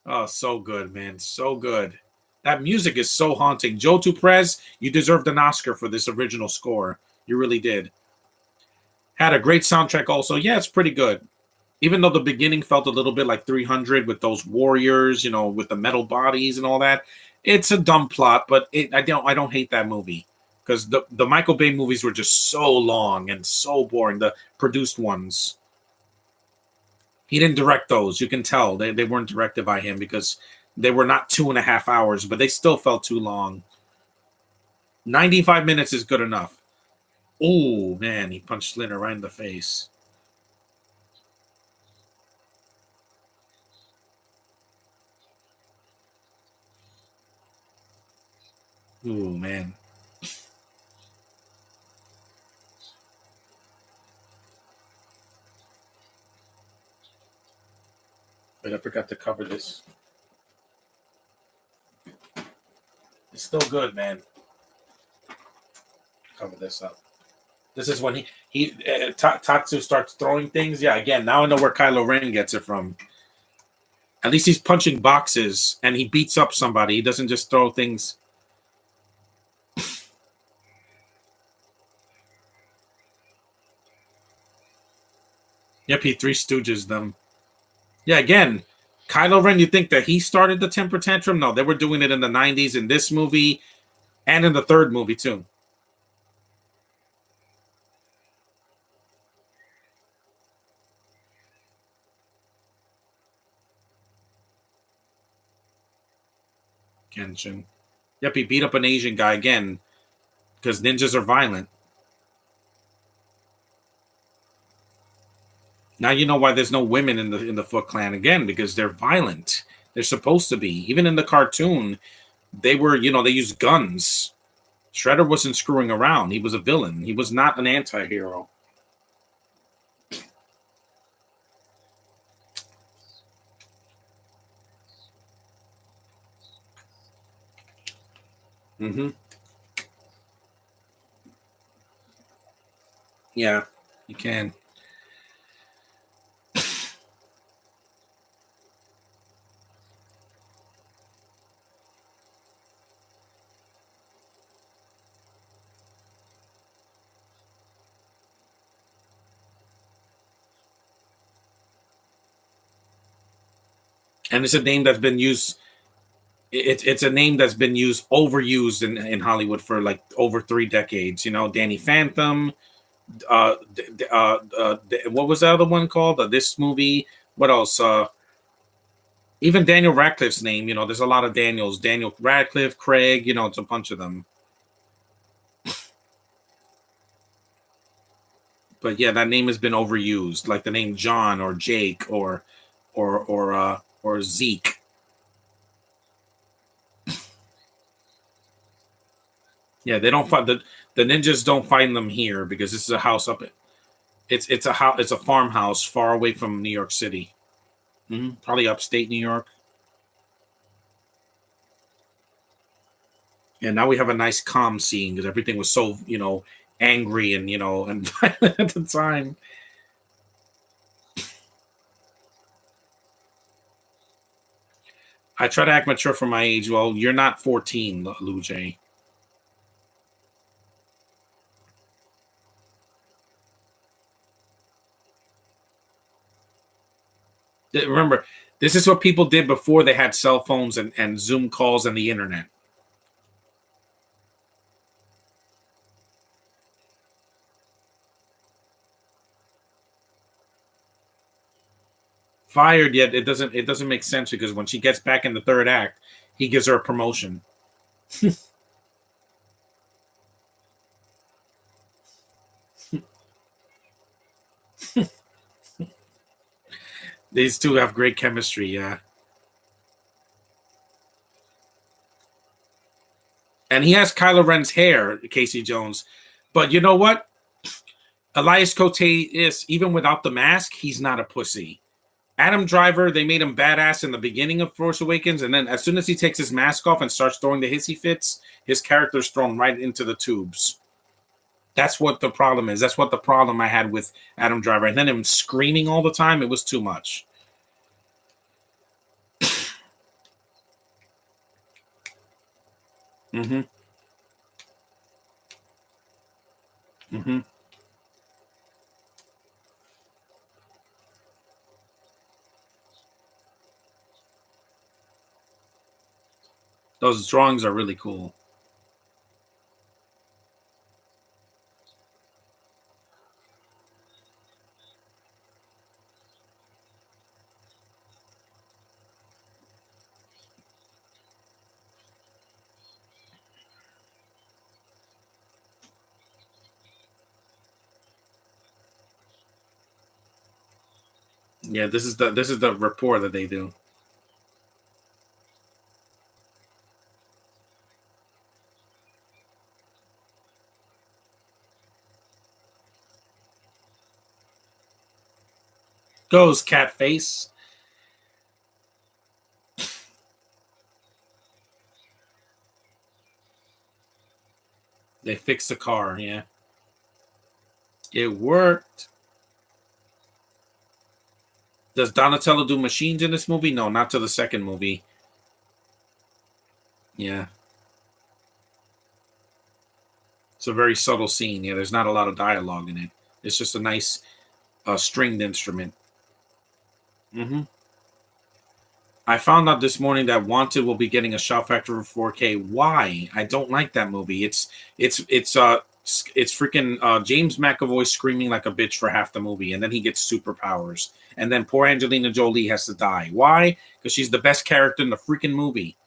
Oh, so good, man. So good. That music is so haunting. Joe Duprez, you deserved an Oscar for this original score. You really did. Had a great soundtrack also. Yeah, it's pretty good. Even though the beginning felt a little bit like 300 with those warriors, with the metal bodies and all that. It's a dumb plot, but I don't hate that movie because the Michael Bay movies were just so long and so boring. The produced ones, he didn't direct those. You can tell they weren't directed by him because they were not 2.5 hours, but they still felt too long. 95 minutes is good enough. Oh man, he punched Splinter right in the face. Oh man. But I forgot to cover this. It's still good, man. Cover this up. This is when Tatsu starts throwing things. Yeah, again, now I know where Kylo Ren gets it from. At least he's punching boxes and he beats up somebody. He doesn't just throw things. Yep, he Three Stooges them. Yeah, again, Kylo Ren. You think that he started the temper tantrum? No, they were doing it in the '90s in this movie and in the third movie too. Kenshin. Yep, he beat up an Asian guy again because ninjas are violent. Now you know why there's no women in the Foot Clan again because they're violent. They're supposed to be. Even in the cartoon, they were, they used guns. Shredder wasn't screwing around. He was a villain. He was not an anti-hero. Mm-hmm. Yeah, you can. And it's a name that's been used. It's a name that's been used overused in Hollywood for like over 3 decades. You know, Danny Phantom. What was the other one called? This movie. What else? Even Daniel Radcliffe's name. You know, there's a lot of Daniels. Daniel Radcliffe, Craig. You know, it's a bunch of them. But yeah, that name has been overused, like the name John or Jake or Zeke. Yeah, they don't find the ninjas don't find them here because this is a house up. It's a house. It's a farmhouse far away from New York City. Probably upstate New York. And now we have a nice calm scene because everything was so angry and and violent at the time. I try to act mature for my age. Well, you're not 14, Lou J. Remember, this is what people did before they had cell phones and Zoom calls and the internet. Fired yet it doesn't make sense because when she gets back in the third act, he gives her a promotion. These two have great chemistry, yeah. And he has Kylo Ren's hair, Casey Jones. But you know what? Elias Cote is, even without the mask, he's not a pussy. Adam Driver, they made him badass in the beginning of Force Awakens, and then as soon as he takes his mask off and starts throwing the hissy fits, his character's thrown right into the tubes. That's what the problem is. That's what the problem I had with Adam Driver. And then him screaming all the time, it was too much. Mm-hmm. Mm-hmm. Those drawings are really cool. Yeah, this is the rapport that they do. Goes cat face. They fix the car. Yeah, it worked. Does Donatello do machines in this movie? No, not to the second movie. Yeah, it's a very subtle scene. Yeah, there's not a lot of dialogue in it. It's just a nice stringed instrument. Hmm. I found out this morning that Wanted will be getting a Shout Factor 4K. Why? I don't like that movie. It's freaking James McAvoy screaming like a bitch for half the movie, and then he gets superpowers, and then poor Angelina Jolie has to die. Why? Because she's the best character in the freaking movie.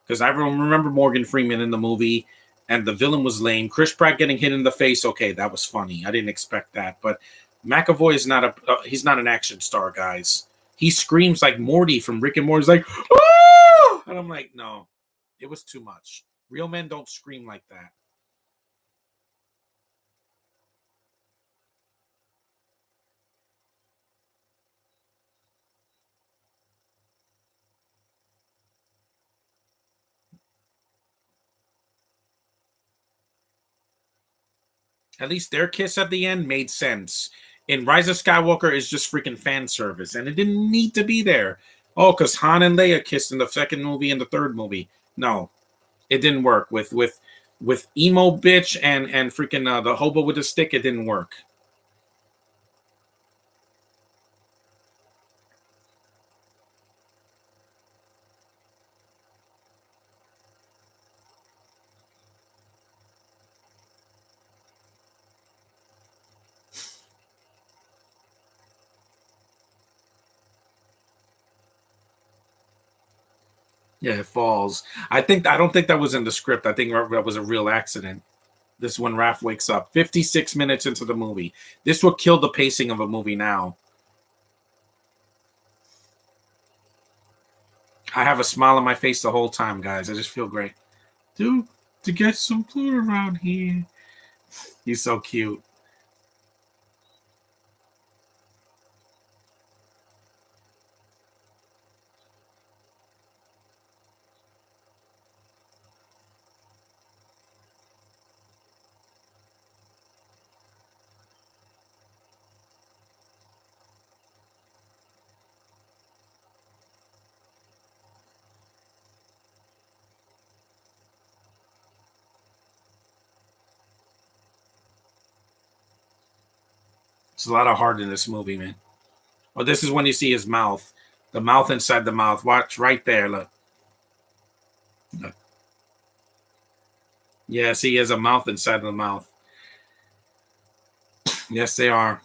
Because I remember Morgan Freeman in the movie, and the villain was lame. Chris Pratt getting hit in the face. Okay, that was funny. I didn't expect that, but McAvoy is not he's not an action star, guys. He screams like Morty from Rick and Morty's like, "Ah!" And I'm like, no, it was too much. Real men don't scream like that. At least their kiss at the end made sense. In Rise of Skywalker is just freaking fan service, and it didn't need to be there. Oh, because Han and Leia kissed in the second movie and the third movie. No, it didn't work with emo bitch and freaking the hobo with the stick. It didn't work. Yeah, it falls. I don't think that was in the script. I think that was a real accident. This when Raph wakes up 56 minutes into the movie. This will kill the pacing of a movie now. I have a smile on my face the whole time, guys. I just feel great. Dude, to get some food around here. He's so cute. There's a lot of heart in this movie, man. Oh, this is when you see his mouth. The mouth inside the mouth. Watch right there. Look. Look. Yeah, see, he has a mouth inside of the mouth. Yes, they are.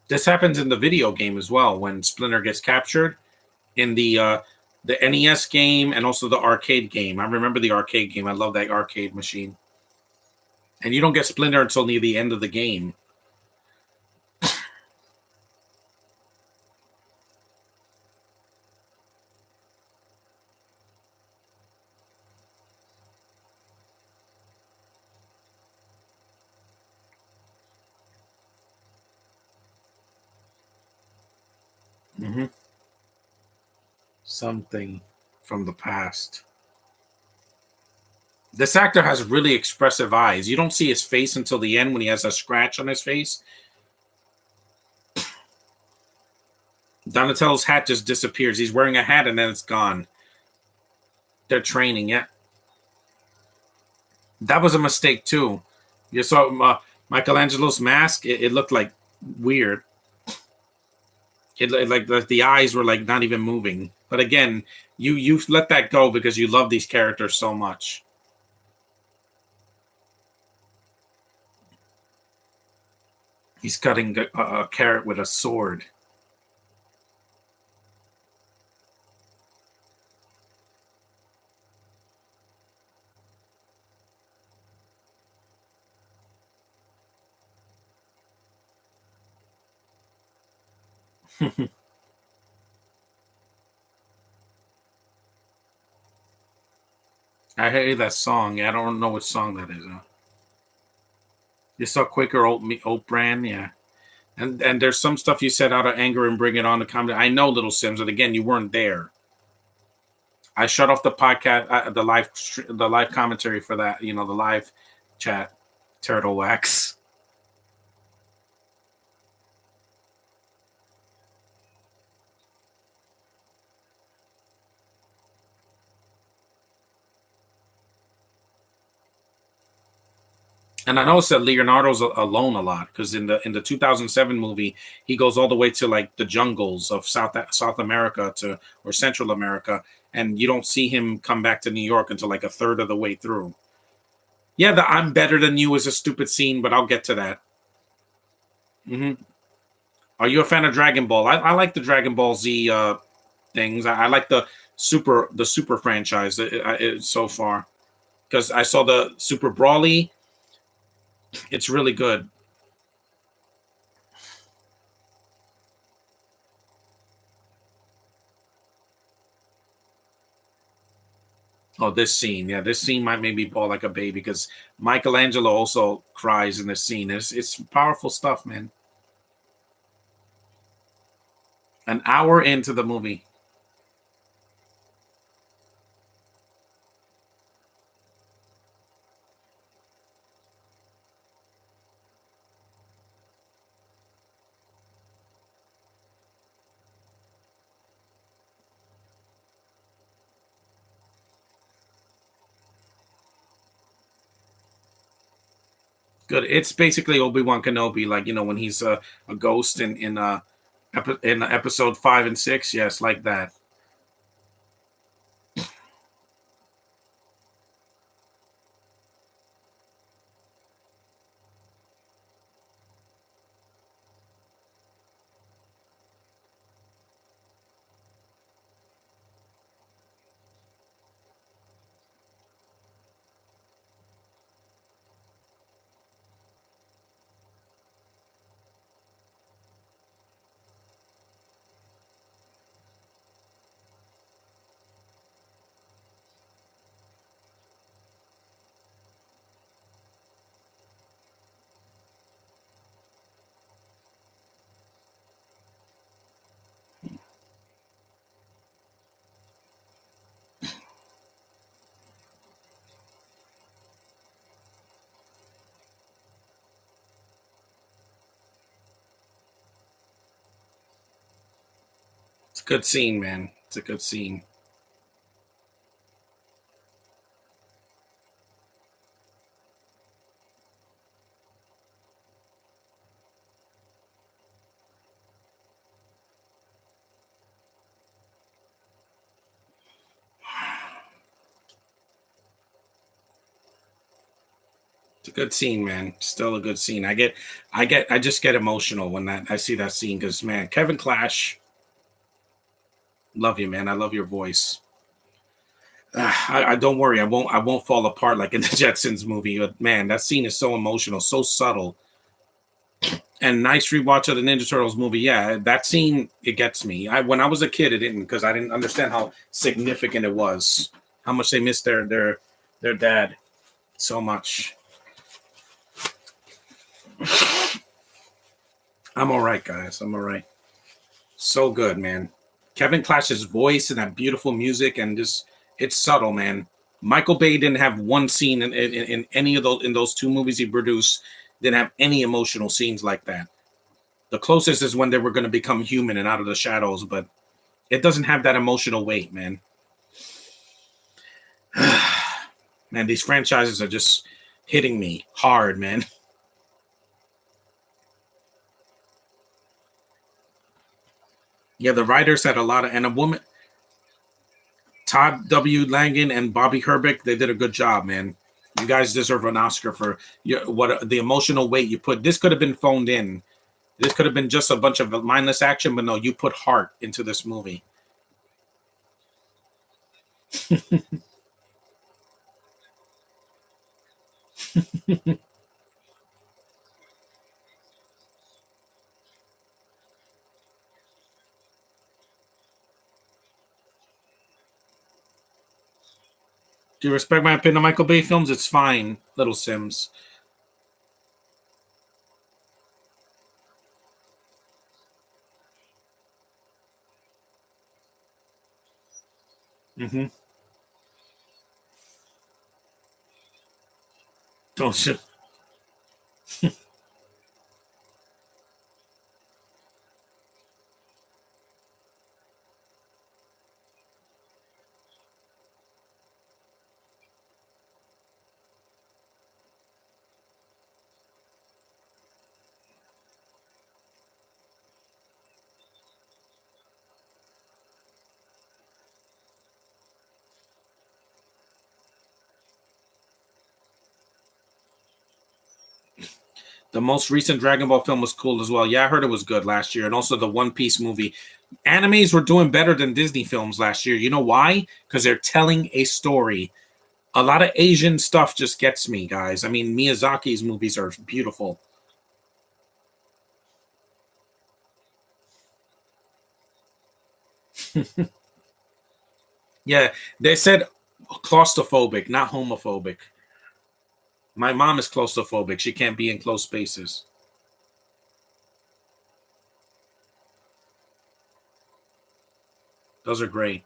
This happens in the video game as well when Splinter gets captured in the NES game and also the arcade game. I remember the arcade game. I love that arcade machine. And you don't get Splinter until near the end of the game. Mm-hmm. Something from the past. This actor has really expressive eyes. You don't see his face until the end when he has a scratch on his face. Donatello's hat just disappears. He's wearing a hat and then it's gone. They're training, yeah. That was a mistake too. You saw Michelangelo's mask. It looked like weird. Like the eyes were like not even moving. But again, you let that go because you love these characters so much. He's cutting a carrot with a sword. I hate that song. Yeah, I don't know what song that is. You saw Quaker Oat brand, yeah. And there's some stuff you said out of anger and bring it on to comedy. I know, Little Sims, but again, you weren't there. I shut off the podcast, the live commentary for that. You know, the live chat. Turtle wax. And I noticed that Leonardo's alone a lot because in the 2007 movie, he goes all the way to like the jungles of South America to or Central America, and you don't see him come back to New York until like a third of the way through. Yeah, the "I'm better than you" is a stupid scene, but I'll get to that. Hmm. Are you a fan of Dragon Ball? I like the Dragon Ball Z things. I like the Super franchise so far because I saw the Super Brawly. It's really good. Oh, this scene. Yeah, this scene might make me bawl like a baby because Michelangelo also cries in this scene. It's powerful stuff, man. An hour into the movie. Good. It's basically Obi-Wan Kenobi, like when he's a ghost in episode 5 and 6. Yes, like that. It's a good scene, man. It's a good scene. It's a good scene, man. Still a good scene. I just get emotional when that I see that scene because, man, Kevin Clash, love you, man. I love your voice. I don't worry. I won't fall apart like in the Jetsons movie. But man, that scene is so emotional, so subtle, and nice rewatch of the Ninja Turtles movie. Yeah, that scene it gets me. When I was a kid, it didn't because I didn't understand how significant it was, how much they missed their dad so much. I'm all right, guys. I'm all right. So good, man. Kevin Clash's voice and that beautiful music and just it's subtle, man. Michael Bay didn't have one scene in any of those two movies he produced. Didn't have any emotional scenes like that. The closest is when they were going to become human and out of the shadows, but it doesn't have that emotional weight, man. Man, these franchises are just hitting me hard, man. Yeah, the writers had a lot of, and a woman, Todd W. Langan and Bobby Herbeck, they did a good job, man. You guys deserve an Oscar for what the emotional weight you put. This could have been phoned in. This could have been just a bunch of mindless action, but no, you put heart into this movie. Do you respect my opinion on Michael Bay films? It's fine, Little Sims. Mm-hmm. Don't you? The most recent Dragon Ball film was cool as well. Yeah, I heard it was good last year, and also the One Piece movie. Animes were doing better than Disney films last year. You know why? Because they're telling a story. A lot of Asian stuff just gets me, guys. I mean, Miyazaki's movies are beautiful. Yeah, they said Claustrophobic, not homophobic. My mom is claustrophobic. She can't be in close spaces. Those are great.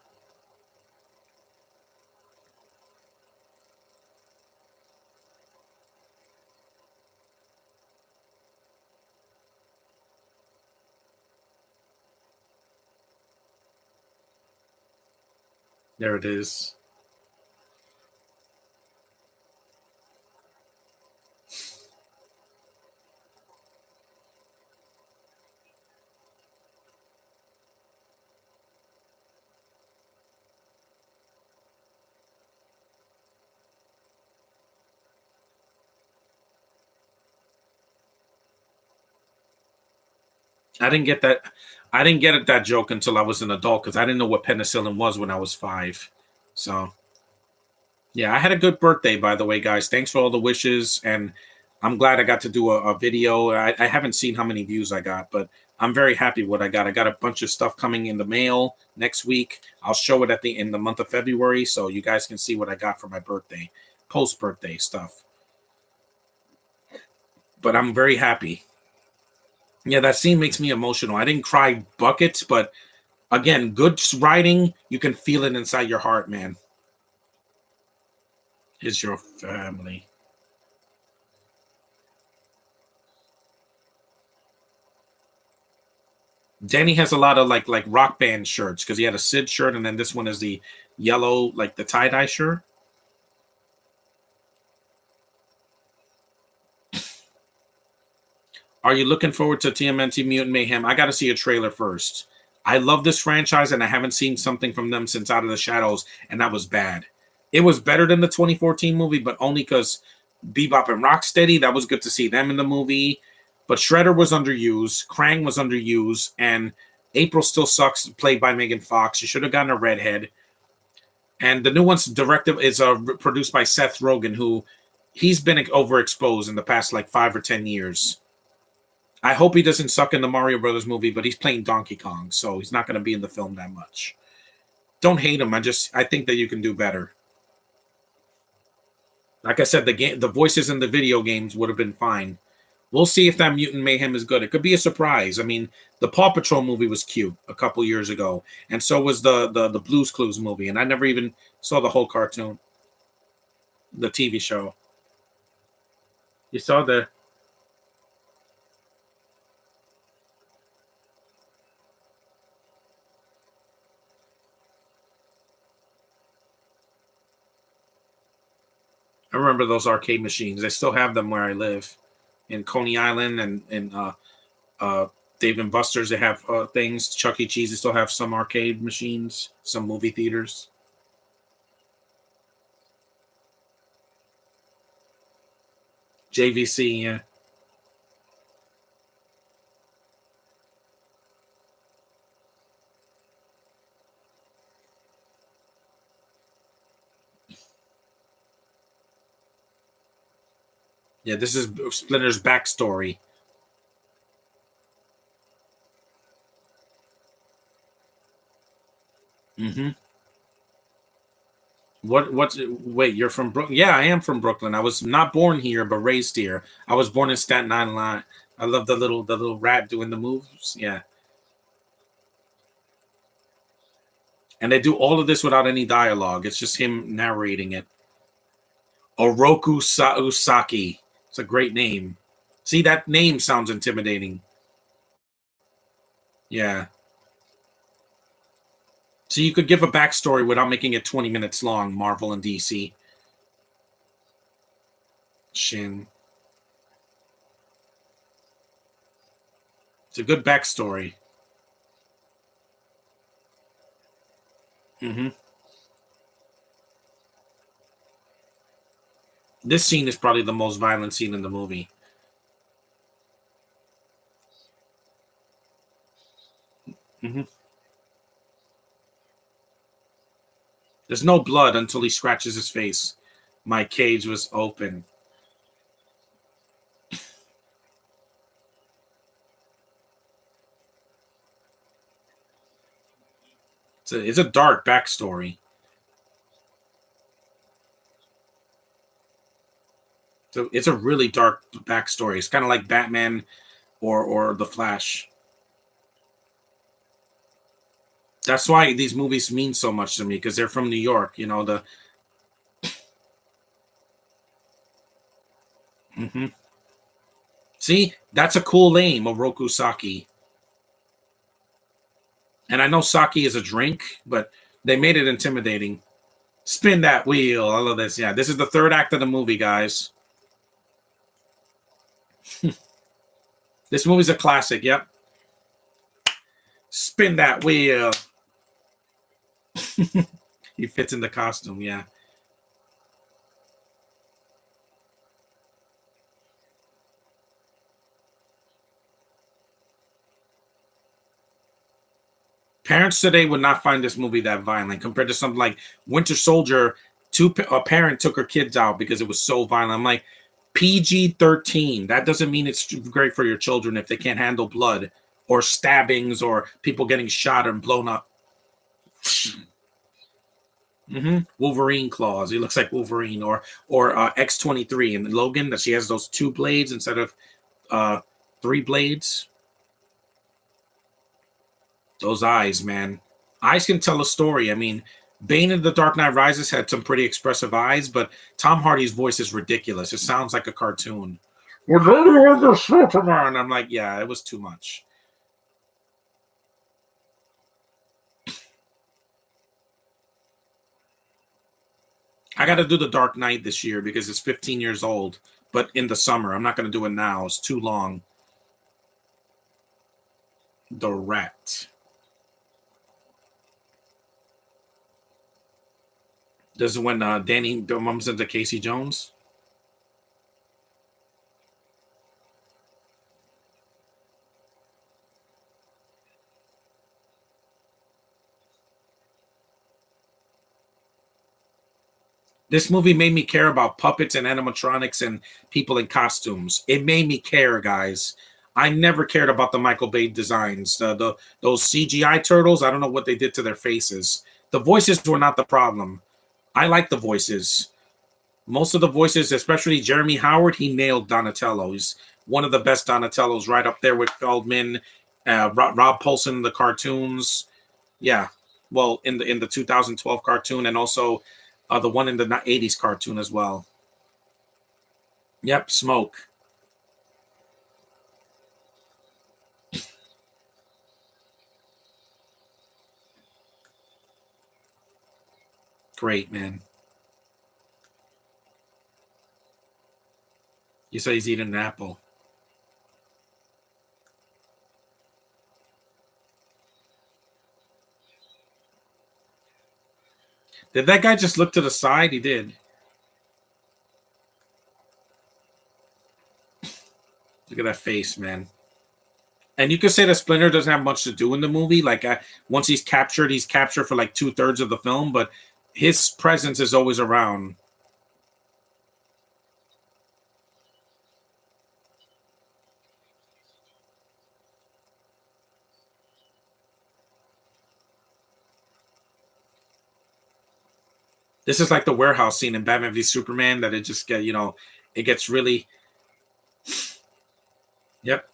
There it is. I didn't get that. I didn't get it, that joke until I was an adult because I didn't know what penicillin was when I was 5. So yeah, I had a good birthday, by the way, guys. Thanks for all the wishes, and I'm glad I got to do a video. I haven't seen how many views I got, but I'm very happy with what I got. I got a bunch of stuff coming in the mail next week. I'll show it in the month of February, so you guys can see what I got for my birthday, post birthday stuff. But I'm very happy. Yeah, that scene makes me emotional. I didn't cry buckets, but again, good writing, you can feel it inside your heart, man. Is your family. Danny has a lot of like rock band shirts because he had a Sid shirt, and then this one is the yellow, like the tie dye shirt. Are you looking forward to TMNT Mutant Mayhem? I got to see a trailer first. I love this franchise, and I haven't seen something from them since Out of the Shadows, and that was bad. It was better than the 2014 movie, but only because Bebop and Rocksteady, that was good to see them in the movie. But Shredder was underused, Krang was underused, and April still sucks, played by Megan Fox. She should have gotten a redhead. And the new one's directed is produced by Seth Rogen, who he's been overexposed in the past like 5 or 10 years. I hope he doesn't suck in the Mario Brothers movie, but he's playing Donkey Kong, so he's not going to be in the film that much. Don't hate him. I think that you can do better. Like I said, the voices in the video games would have been fine. We'll see if that Mutant Mayhem is good. It could be a surprise. I mean, the Paw Patrol movie was cute a couple years ago, and so was the Blue's Clues movie. And I never even saw the whole cartoon, the TV show. You saw the. I remember those arcade machines. I still have them where I live, in Coney Island and uh, Dave and Buster's. They have things. Chuck E. Cheese. They still have some arcade machines. Some movie theaters. JVC. Yeah, yeah. This is Splinter's backstory. Mm-hmm. What's wait, you're from Brooklyn? Yeah, I am from Brooklyn. I was not born here, but raised here. I was born in Staten Island. I love the little rat doing the moves. Yeah, and they do all of this without any dialogue. It's just him narrating it. Oroku Usaki. It's a great name. See, that name sounds intimidating. Yeah. So you could give a backstory without making it 20 minutes long. Marvel and DC. Shin. It's a good backstory. Hmm. This scene is probably the most violent scene in the movie. Hmm. There's no blood until he scratches his face. My cage was open. It's a dark backstory. So it's a really dark backstory. It's kind of like Batman or the Flash. That's why these movies mean so much to me because they're from New York. You know the. Mhm. See, that's a cool name, Oroku Saki. And I know sake is a drink, but they made it intimidating. Spin that wheel. I love this. Yeah, this is the third act of the movie, guys. This movie's a classic. Yep. Spin that wheel. He fits in the costume. Yeah. Parents today would not find this movie that violent compared to something like Winter Soldier. A parent took her kids out because it was so violent. I'm like, PG-13. That doesn't mean it's great for your children if they can't handle blood or stabbings or people getting shot and blown up. Wolverine claws. He looks like Wolverine or X-23 and Logan that she has those two blades instead of uh, three blades. Those eyes, man. Eyes can tell a story. I mean, Bane in The Dark Knight Rises had some pretty expressive eyes, but Tom Hardy's voice is ridiculous. It sounds like a cartoon. We're going to Superman. I'm like, yeah, it was too much. I got to do The Dark Knight this year because it's 15 years old, but in the summer. I'm not going to do it now. It's too long. The Rat. This is when Danny bumps into Casey Jones. This movie made me care about puppets and animatronics and people in costumes. It made me care, guys. I never cared about the Michael Bay designs. Those CGI turtles, I don't know what they did to their faces. The voices were not the problem. I like the voices. Most of the voices, especially Jeremy Howard, he nailed Donatello. He's one of the best Donatellos, right up there with Feldman, Rob Paulson, the cartoons. Yeah, well, in the 2012 cartoon, and also the one in the '80s cartoon as well. Yep, Smoke. Great, man. You say he's eating an apple. Did that guy just look to the side? He did. Look at that face, man. And you could say that Splinter doesn't have much to do in the movie. Like once he's captured for like 2/3 of the film, but his presence is always around. This is like the warehouse scene in Batman v Superman that it just it gets really. Yep.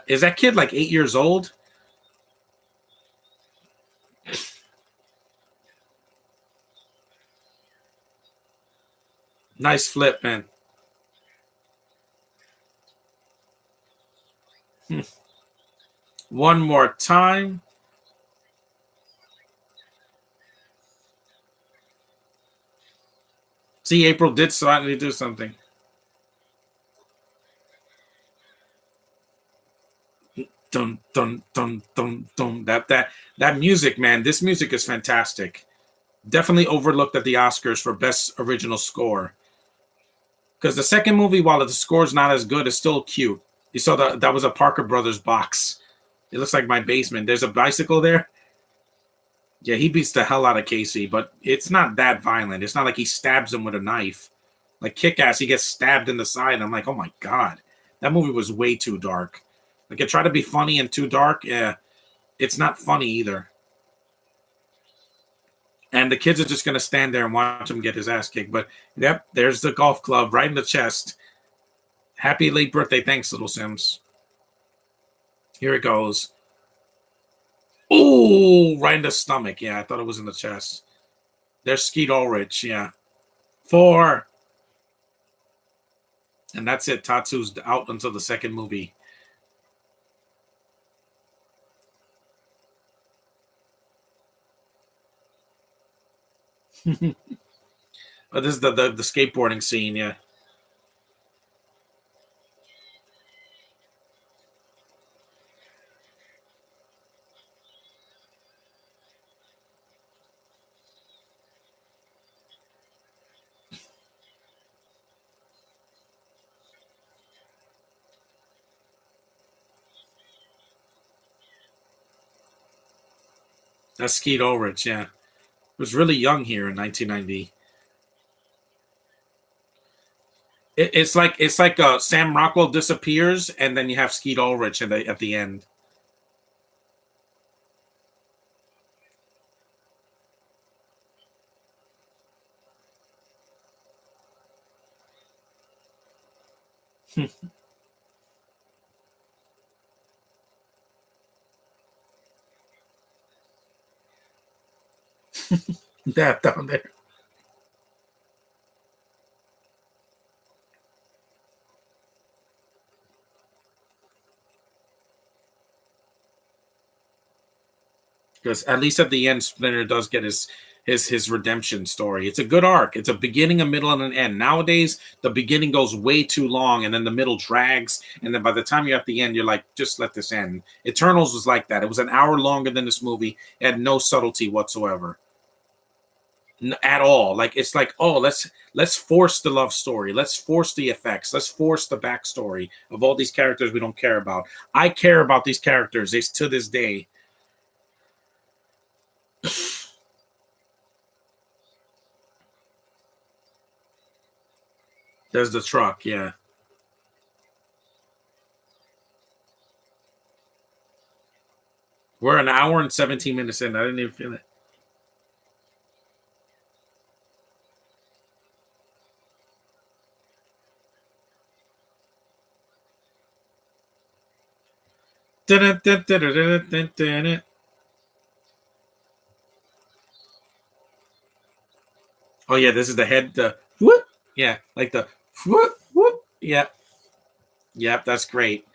Is that kid like 8 years old? Nice flip, man. One more time. See, April did slightly do something. Dun dun dun dun dun. That music, man. This music is fantastic. Definitely overlooked at the Oscars for best original score. Because the second movie, while the score's not as good, is still cute. You saw that was a Parker Brothers box. It looks like my basement. There's a bicycle there. Yeah, he beats the hell out of Casey, but it's not that violent. It's not like he stabs him with a knife. Like Kick Ass, he gets stabbed in the side. I'm like, oh my god, that movie was way too dark. Like it tried to be funny and too dark. Yeah, it's not funny either. And the kids are just going to stand there and watch him get his ass kicked. But yep, there's the golf club right in the chest. Happy late birthday. Thanks, little Sims. Here it goes. Oh, right in the stomach. Yeah, I thought it was in the chest. There's Skeet Ulrich. Yeah. 4. And that's it. Tatsu's out until the second movie. But this is the skateboarding scene. Yeah. That's Skeet Ulrich. Yeah. Was really young here in 1990. It's like Sam Rockwell disappears, and then you have Skeet Ulrich at the end. That down there. Because at least at the end, Splinter does get his redemption story. It's a good arc. It's a beginning, a middle, and an end. Nowadays, the beginning goes way too long, and then the middle drags, and then by the time you're at the end, you're like, just let this end. Eternals was like that. It was an hour longer than this movie. It had no subtlety whatsoever. At all. Like it's like, oh, let's force the love story. Let's force the effects. Let's force the backstory of all these characters we don't care about. I care about these characters. It's to this day. There's the truck, yeah. We're an hour and 17 minutes in. I didn't even feel it. Oh yeah, this is the head. The whoop, yeah, like the whoop whoop. Yeah, yep, that's great.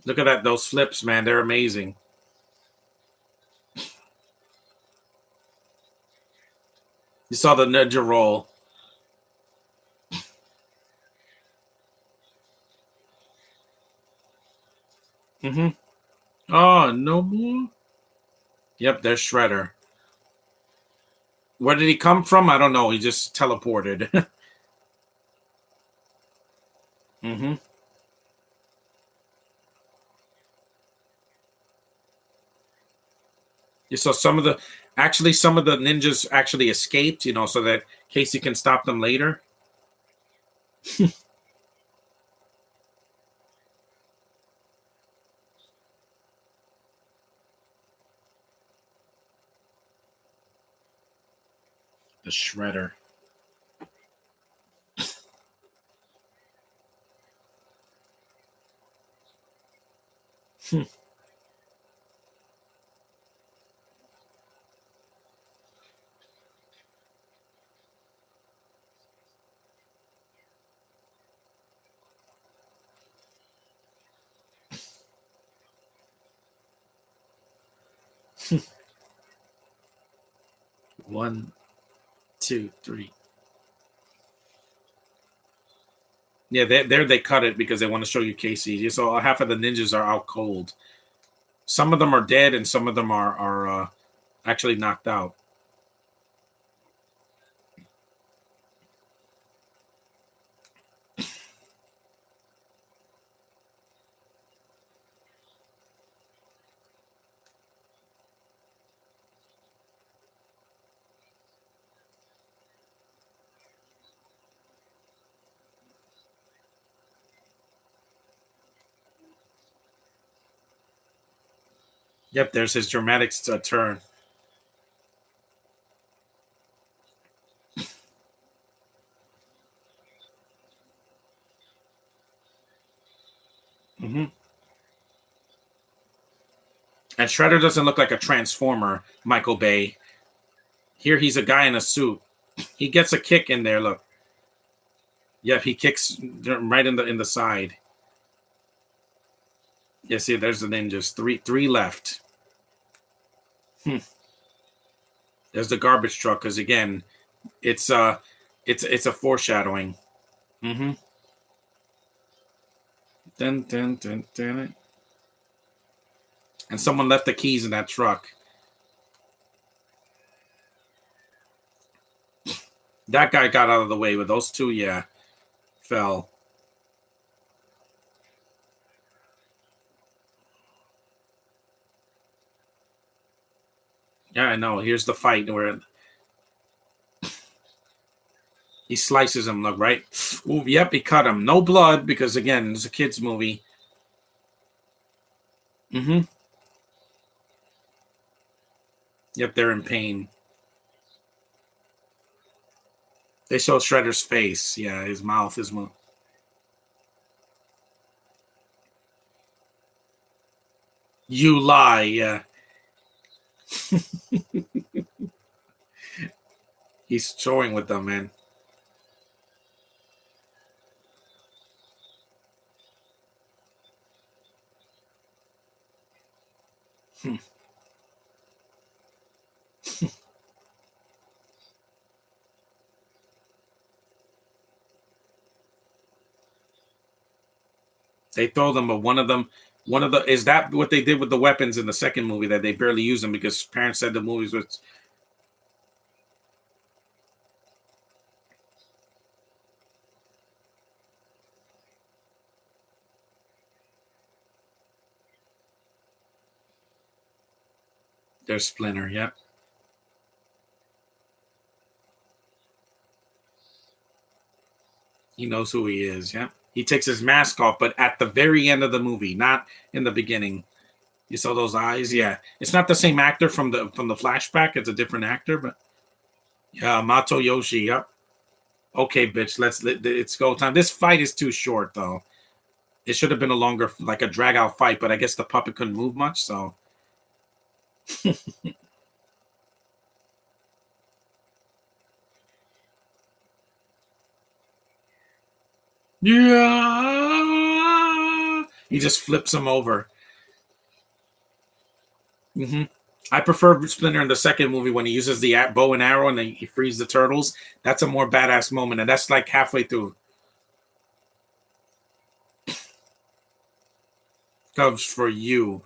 Look at that! Those flips, man, they're amazing. You saw the ninja roll. Mm-hmm. Oh, no more. Yep, there's Shredder. Where did he come from? I don't know. He just teleported. Mm-hmm. You saw some of the ninjas actually escaped, so that Casey can stop them later. The Shredder. One, two, three. Yeah, they cut it because they want to show you Casey. So half of the ninjas are out cold. Some of them are dead, and some of them are actually knocked out. Yep, there's his dramatic turn. Hmm. And Shredder doesn't look like a transformer, Michael Bay. Here he's a guy in a suit. He gets a kick in there. Look. Yep, he kicks right in the side. Yeah, see, there's the ninjas. Three left. Hmm. There's the garbage truck because again, it's it's a foreshadowing. Mm-hmm. Dun, dun, dun, dun. And someone left the keys in that truck. That guy got out of the way, but those two, yeah, fell. Yeah, I know. Here's the fight where he slices him. Look, right? Ooh, yep, he cut him. No blood because again, it's a kids movie. Mm-hmm. Yep, they're in pain. They show Shredder's face. Yeah, his mouth is. You lie. Yeah, he's showing with them, man. Hmm. They throw them, but one of the is that what they did with the weapons in the second movie that they barely use them because parents said the movies was their Splinter. Yep, he knows who he is. Yep, he takes his mask off, but at the very end of the movie, not in the beginning. You saw those eyes? Yeah, it's not the same actor from the flashback. It's a different actor, but yeah, Mato Yoshi. Yep. Okay, bitch. It's go time. This fight is too short though. It should have been a longer, like a drag out fight, but I guess the puppet couldn't move much, so yeah, he just flips him over. Hmm. I prefer Splinter in the second movie when he uses the bow and arrow and he frees the turtles. That's a more badass moment, and that's like halfway through. Comes for you.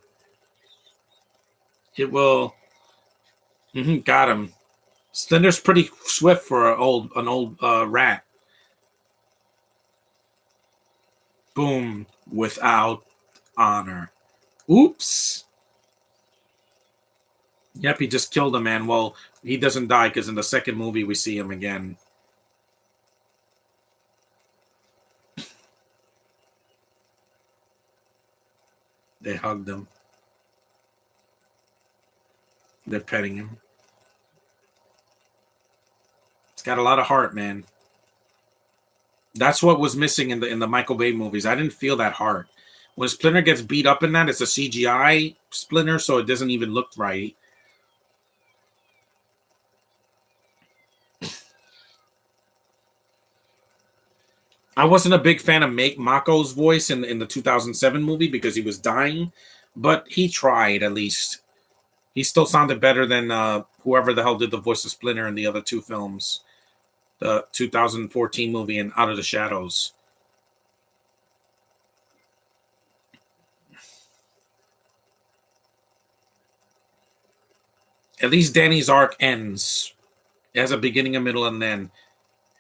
It will. Got him. Splinter's pretty swift for an old rat. Boom, without honor. Oops. Yep, he just killed a man. Well, he doesn't die because in the second movie we see him again. They hugged him. They're petting him. It's got a lot of heart, man. That's what was missing in the Michael Bay movies. I didn't feel that heart. When Splinter gets beat up in that, it's a CGI Splinter, so it doesn't even look right. I wasn't a big fan of Mako's voice in the 2007 movie because he was dying, but he tried at least. He still sounded better than whoever the hell did the voice of Splinter in the other two films, the 2014 movie and Out of the Shadows. At least Danny's arc ends. It has a beginning, a middle, and end.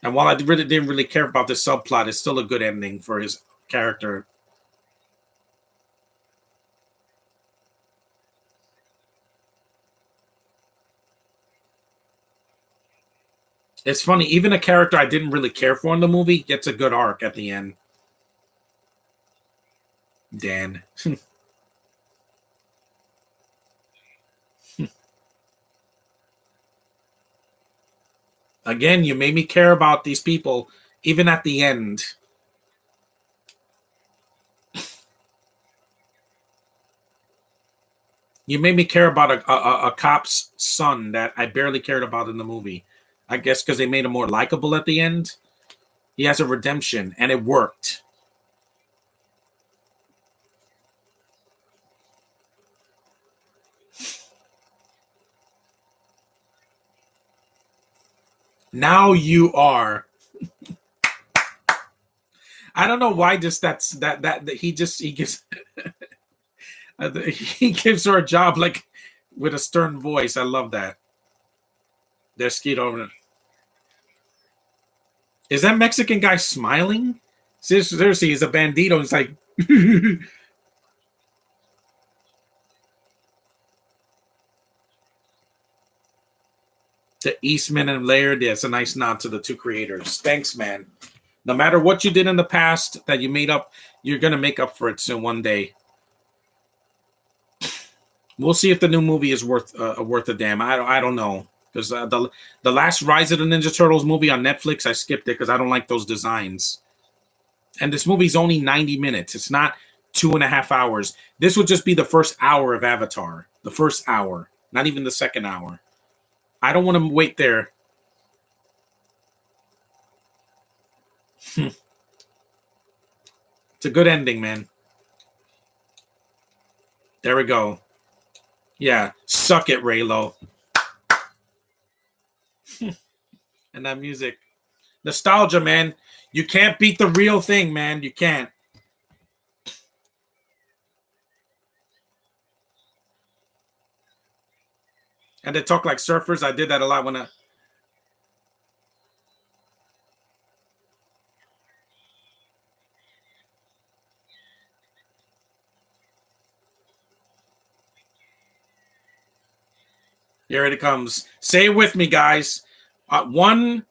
And while I really didn't really care about this subplot, it's still a good ending for his character. It's funny, even a character I didn't really care for in the movie gets a good arc at the end. Dan. Again, you made me care about these people, even at the end. You made me care about a cop's son that I barely cared about in the movie. I guess because they made him more likable at the end. He has a redemption, and it worked. Now you are. I don't know why. Just that he gives he gives her a job like with a stern voice. I love that. They're skied over. Is that Mexican guy smiling? Seriously, he's a bandito. It's like the Eastman and Laird. Yeah, it's a nice nod to the two creators. Thanks, man. No matter what you did in the past that you made up, you're gonna make up for it soon one day. We'll see if the new movie is worth a damn. I don't know because the last Rise of the Ninja Turtles movie on Netflix I skipped it because I don't like those designs. And this movie's only 90 minutes. It's not 2.5 hours. This would just be the first hour of Avatar. The first hour, not even the second hour. I don't want to wait there. It's a good ending, man. There we go. Yeah, suck it, Raylo. And that music. Nostalgia, man. You can't beat the real thing, man. You can't. And they talk like surfers. I did that a lot when I. Here it comes. Say it with me, guys. 1,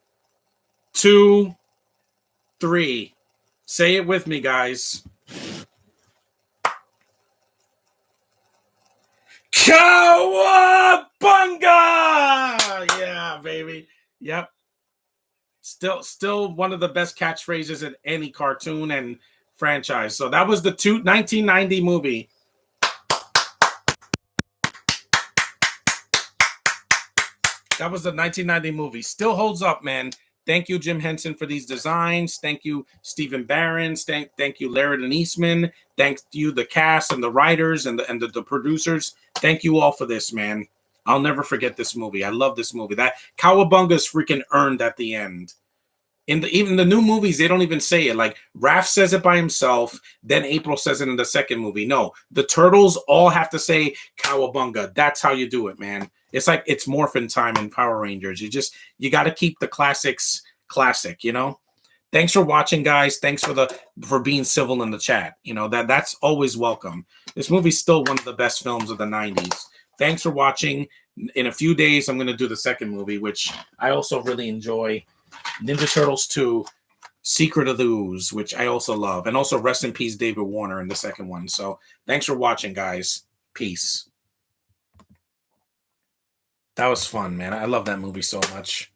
2, 3. Say it with me, guys. Cowabunga! Yeah, baby. Yep. Still one of the best catchphrases in any cartoon and franchise. So that was the 1990 movie. That was the 1990 movie. Still holds up, man. Thank you, Jim Henson, for these designs. Thank you, Stephen Barron. Thank you, Laird and Eastman. Thank you, the cast and the writers and the producers. Thank you all for this, man. I'll never forget this movie. I love this movie. That Cowabunga's freaking earned at the end. Even the new movies, they don't even say it. Like Raph says it by himself, then April says it in the second movie. No, the turtles all have to say Cowabunga. That's how you do it, man. It's like it's Morphin time in Power Rangers. You got to keep the classics classic, you know. Thanks for watching, guys. Thanks for being civil in the chat. You know that's always welcome. This movie's still one of the best films of the '90s. Thanks for watching. In a few days, I'm going to do the second movie, which I also really enjoy. Ninja Turtles 2, Secret of the Ooze, which I also love. And also rest in peace, David Warner in the second one. So thanks for watching, guys. Peace. That was fun, man. I love that movie so much.